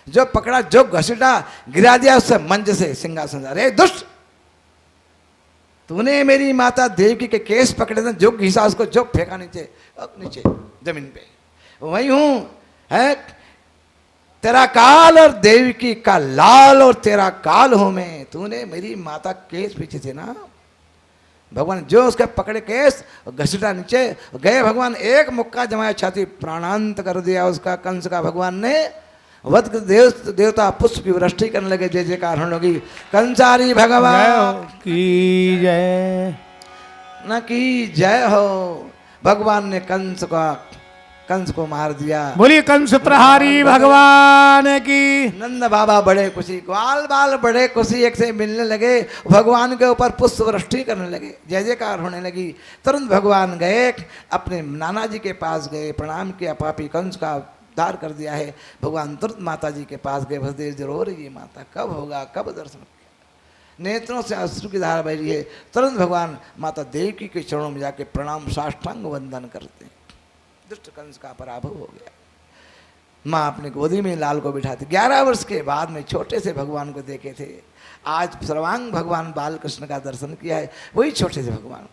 Speaker 1: जो पकड़ा, जो घसीटा, गिरा दिया उससे मंच से सिंहासन। अरे दुष्ट, तूने मेरी माता देवकी के केस पकड़े थे, जो घिसा उसको, जो फेंका नीचे, नीचे जमीन पे, वही हूं, है तेरा काल और देवकी का लाल और तेरा काल हूं मैं। तूने मेरी माता केस पीछे थे ना। भगवान जो उसके पकड़े केस घसीटा नीचे गए, भगवान एक मुक्का जमाया, छाती प्राणांत कर दिया उसका, कंस का। भगवान ने वध देवता पुष्प की वृष्टि करने लगे, जय जयकार होने लगी। कंसारी भगवान
Speaker 2: की जय,
Speaker 1: न की जय हो। भगवान ने कंस को मार दिया।
Speaker 2: बोलिए कंस प्रहारी भगवान की।
Speaker 1: नंद बाबा बड़े खुशी, ग्वाल बाल बड़े खुशी, एक से मिलने लगे, भगवान के ऊपर पुष्प वृष्टि करने लगे, जय जयकार होने लगी। तुरंत भगवान गए, अपने नाना जी के पास गए, प्रणाम किया, पापी कंस का उद्धार कर दिया है। भगवान तुरंत माता जी के पास गए, वसुदेव जी रो रही है, माता कब होगा, कब दर्शन, नेत्रों से अश्रु की धारा बह रही है। तुरंत भगवान माता देवकी के चरणों में जाके प्रणाम साष्टांग वंदन करते हैं। दुष्ट कंस का पराभव हो गया। माँ अपनी गोदी में लाल को बिठाती। 11 वर्ष के बाद में छोटे से भगवान को देखे थे, आज सर्वांग भगवान बाल कृष्ण का दर्शन किया है, वही छोटे से भगवान।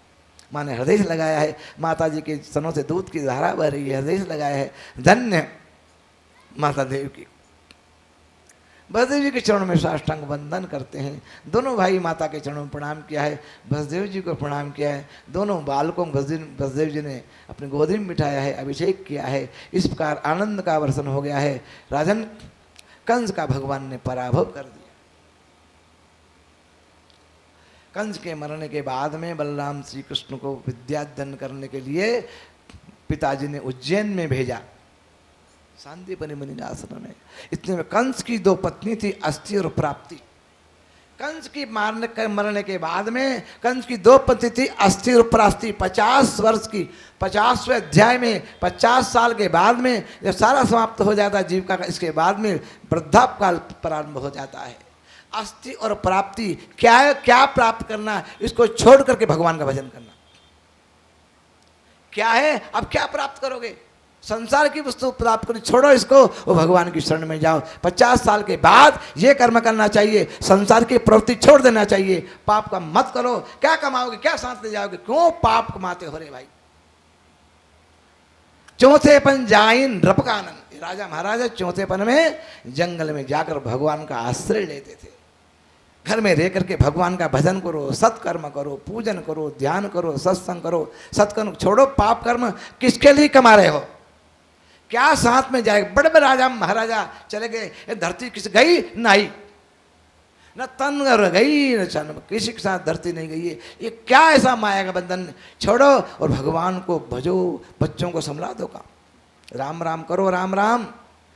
Speaker 1: माँ ने हृदय से लगाया है, माता जी के स्तनों से दूध की धारा बह रही है, हृदय से लगाया है। धन्य माता देवकी। वसुदेव जी के चरणों में साष्टांग वंदन करते हैं। दोनों भाई माता के चरणों में प्रणाम किया है, वसुदेव जी को प्रणाम किया है। दोनों बालकों को वसुदेव जी ने अपनी गोदी में बिठाया है, अभिषेक किया है। इस प्रकार आनंद का वर्षण हो गया है। राजन कंस का भगवान ने पराभव कर दिया। कंस के मरने के बाद में बलराम श्री कृष्ण को विद्यादान करने के लिए पिताजी ने उज्जैन में भेजा, शांतिपनि मुनि आश्रम में। इतने में कंस की 2 पत्नी थी, अस्थि और प्राप्ति। कंस की मरने के बाद में कंस की 2 पत्नी थी, अस्थि और प्राप्ति। 50 वर्ष की 50वें अध्याय में 50 साल के बाद में जब सारा समाप्त हो जाता है जीविका का, इसके बाद में वृद्धापकाल प्रारंभ हो जाता है। अस्थि और प्राप्ति क्या है, क्या प्राप्त करना, इसको छोड़ करके भगवान का भजन करना। क्या है, अब क्या प्राप्त करोगे, संसार की वस्तु प्राप्त करो, छोड़ो इसको, वो भगवान की शरण में जाओ। 50 साल के बाद ये कर्म करना चाहिए, संसार की प्रवृत्ति छोड़ देना चाहिए, पाप का मत करो। क्या कमाओगे, क्या साथ ले जाओगे, क्यों पाप कमाते हो रे भाई। चौथेपन जाइन रपकानन, राजा महाराजा चौथेपन में जंगल में जाकर भगवान का आश्रय लेते थे। घर में रह करके भगवान का भजन करो, सत्कर्म करो, पूजन करो, ध्यान करो, सत्संग करो। सत्कर्म छोड़ो, पाप कर्म किसके लिए कमा रहे हो, क्या साथ में जाएगा। बड़े बड़े राजा महाराजा चले गए, ये धरती किसी गई नहीं, न तन गई न चन, किसी के साथ धरती नहीं गई है। ये क्या ऐसा माया का बंधन, छोड़ो और भगवान को भजो, बच्चों को संभला दो। काम राम राम करो, राम राम,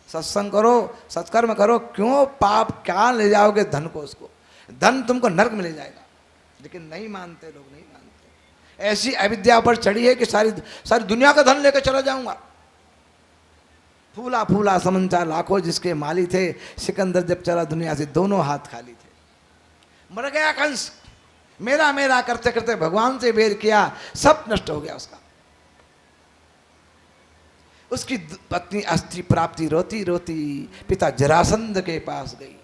Speaker 1: सत्संग करो, सत्कर्म करो। क्यों पाप, क्या ले जाओगे धन को, उसको धन तुमको नरक में ले जाएगा। लेकिन नहीं मानते लोग, नहीं मानते। ऐसी अविद्या पर चढ़ी है कि सारी दुनिया का धन लेकर चला जाऊंगा। फूला फूला समंचा लाखों जिसके माली थे, सिकंदर जब चला दुनिया से दोनों हाथ खाली थे। मर गया कंस, मेरा मेरा करते करते भगवान से वेर किया, सब नष्ट हो गया उसका। उसकी पत्नी अस्थि प्राप्ति रोती रोती पिता जरासंध के पास गई।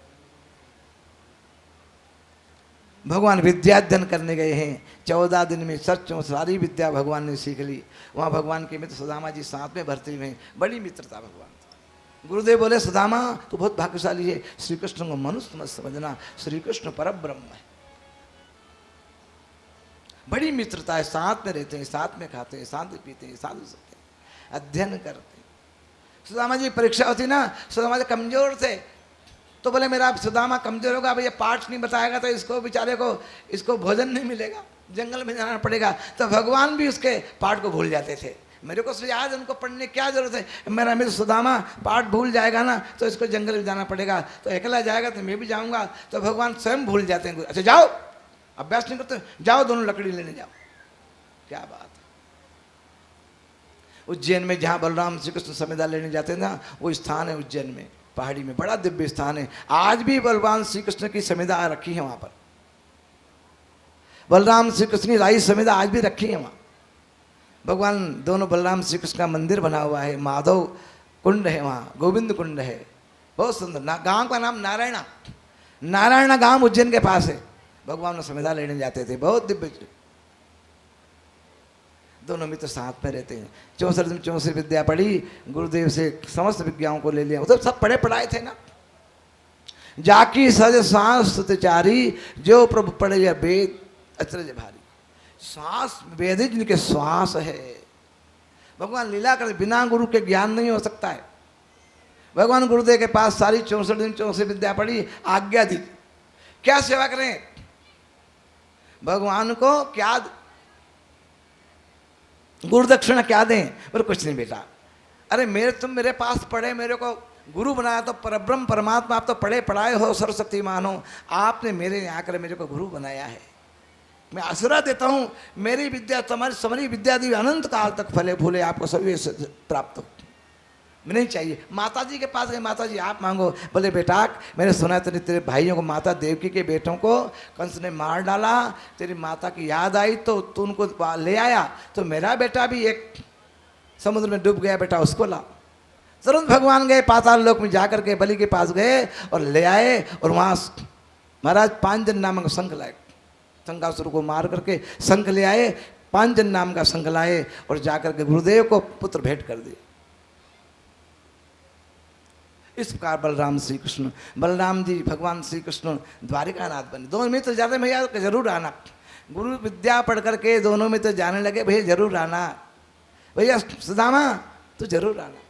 Speaker 1: भगवान विद्याध्ययन करने गए हैं, 14 दिन में सचों सारी विद्या भगवान ने सीख ली। वहाँ भगवान के मित्र सुदामा जी साथ में भर्ती हुए, बड़ी मित्रता भगवान। गुरुदेव बोले सुदामा तू बहुत भाग्यशाली है, श्री कृष्ण को मनुष्य मत समझना, श्री कृष्ण परब्रह्म है। बड़ी मित्रता है, साथ में रहते हैं, साथ में खाते हैं, साथ में पीते हैं, साथ में सोते हैं, अध्ययन करते हैं। सुदामा जी परीक्षा होती ना, सुदामा जी कमजोर थे, तो बोले मेरा सुदामा कमजोर होगा, भैया पाठ नहीं बताएगा तो इसको बेचारे को इसको भोजन नहीं मिलेगा, जंगल में जाना पड़ेगा। तो भगवान भी उसके पाठ को भूल जाते थे। मेरे को याद उनको पढ़ने क्या जरूरत है, मेरा मित्र सुदामा पाठ भूल जाएगा ना तो इसको जंगल में जाना पड़ेगा, तो अकेला जाएगा तो मैं भी जाऊंगा। तो भगवान स्वयं भूल जाते हैं। अच्छा जाओ, अभ्यास नहीं करते, जाओ दोनों लकड़ी लेने जाओ। क्या बात है। उज्जैन में जहाँ बलराम श्री कृष्ण समिधा लेने जाते हैं ना, वो स्थान है उज्जैन में, पहाड़ी में, बड़ा दिव्य स्थान है। आज भी बलराम श्री कृष्ण की समिधा रखी है वहाँ पर, बलराम श्री कृष्ण की राई समिधा आज भी रखी है वहाँ। भगवान दोनों बलराम श्री कृष्ण का मंदिर बना हुआ है, माधव कुंड है वहाँ, गोविंद कुंड है, बहुत सुंदर। गांव का नाम नारायणा, नारायणा गांव उज्जैन के पास है। भगवान समिधा लेने जाते थे, बहुत दिव्य। दोनों मित्र साथ में रहते हैं। 64 दिन 64 विद्या पढ़ी, गुरुदेव से समस्त विज्ञाओं को ले लिया। उधर सब पढ़े पढ़ाए थे ना। जाकी सज सांस स्तुतिचारी, जो प्रभु पढ़े यह वेद अचरज भारी। श्वास वेद जिनके श्वास है। भगवान लीला कर, बिना गुरु के ज्ञान नहीं हो सकता है। भगवान गुरुदेव के पास सारी 64 दिन 64 विद्या पढ़ी, आज्ञा दी क्या सेवा करें, भगवान को क्या गुरुदक्षिणा क्या दें। पर कुछ नहीं बेटा, अरे तुम मेरे पास पढ़े, मेरे को गुरु बनाया तो परब्रह्म परमात्मा, आप तो पढ़े पढ़ाए हो, सरस्वतीमान हो, आपने मेरे यहाँ आकर मेरे को गुरु बनाया है। मैं आशीर्वाद देता हूँ, मेरी विद्या तुम्हारी समरी विद्या दी अनंत काल तक फले फूले, आपको सभी प्राप्त हो। नहीं चाहिए। माता जी के पास गए, माता जी आप मांगो। बोले बेटा मैंने सुना है तेरे भाइयों को, माता देवकी के बेटों को कंस ने मार डाला, तेरी माता की याद आई तो तू उनको ले आया, तो मेरा बेटा भी एक समुद्र में डूब गया, बेटा उसको ला। तुरंत भगवान गए पाताल लोक में, जाकर के बलि के पास गए और ले आए, और वहाँ महाराज पांचजन नामक शंख लाए, शंखासुर को मार करके शंख ले आए, पांचजन नाम का शंख लाए और जाकर के गुरुदेव को पुत्र भेंट कर दिए। इस प्रकार बलराम श्री कृष्ण, बलराम जी भगवान श्री कृष्ण द्वारिकानाथ बने। दोनों मित्र जाते भैया जरूर आना, गुरु विद्या पढ़ करके दोनों मित्र जाने लगे, भैया जरूर आना, भैया सुदामा तो जरूर आना,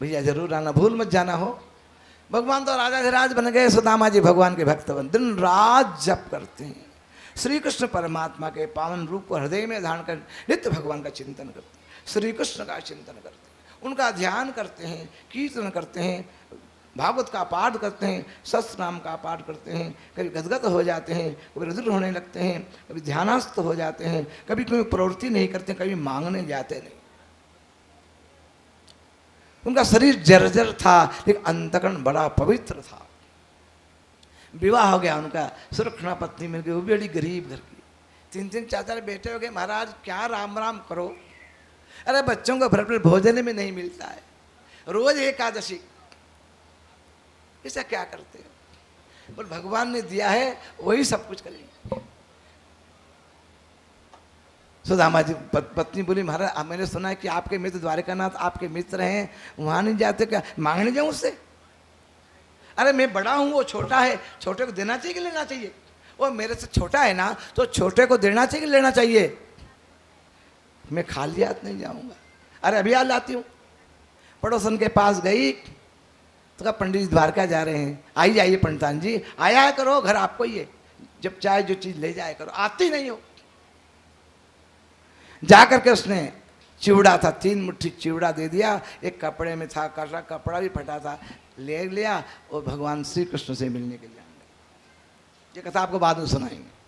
Speaker 1: भैया जरूर आना, भूल मत जाना हो। भगवान तो राजाधिराज बन गए, सुदामा जी भगवान के भक्त बन, दिन रात जप करते हैं, श्री कृष्ण परमात्मा के पावन रूप को हृदय में धारण कर नित्य भगवान का चिंतन करते हैं, श्री कृष्ण का चिंतन करते हैं, उनका ध्यान करते हैं, कीर्तन करते हैं, भागवत का पाठ करते हैं, शस्त्र नाम का पाठ करते हैं। कभी गदगद हो जाते हैं, कभी रुद्र होने लगते हैं, कभी ध्यानस्थ हो जाते हैं, कभी कोई प्रवृत्ति नहीं करते, कभी मांगने जाते नहीं। उनका शरीर जर्जर था लेकिन अंतकरण बड़ा पवित्र था। विवाह हो गया उनका, सुरक्षणा पत्नी मिल गई, वो भी बड़ी गरीब घर की, 3-3 4-4 बेटे हो गए। महाराज क्या राम राम करो, अरे बच्चों को भरपूर भोजन में नहीं मिलता है, रोज एकादशी, ऐसा क्या करते हो। बोल भगवान ने दिया है वही सब कुछ करेंगे। सुदामा जी पत्नी बोली महाराज मैंने सुना है कि आपके मित्र द्वारिकानाथ आपके मित्र हैं, वहां नहीं जाते क्या, मांगने जाऊं उससे। अरे मैं बड़ा हूं वो छोटा है, छोटे को देना चाहिए कि लेना चाहिए, वो मेरे से छोटा है ना तो छोटे को देना चाहिए कि लेना चाहिए। मैं खाली हाथ नहीं जाऊंगा, अरे अभी आ लाती हूँ। पड़ोसन के पास गई तो कहा पंडित जी द्वारका जा रहे हैं, आई जाइए पंडितान जी, आया करो, घर आपको ही है, जब चाहे जो चीज ले जाया करो, आती नहीं हो। जाकर के उसने चिवड़ा था, 3 मुट्ठी चिवड़ा दे दिया, एक कपड़े में था, कपड़ा भी फटा था, ले लिया और भगवान श्री कृष्ण से मिलने के लिए। ये कथा आपको बाद में सुनाएंगे।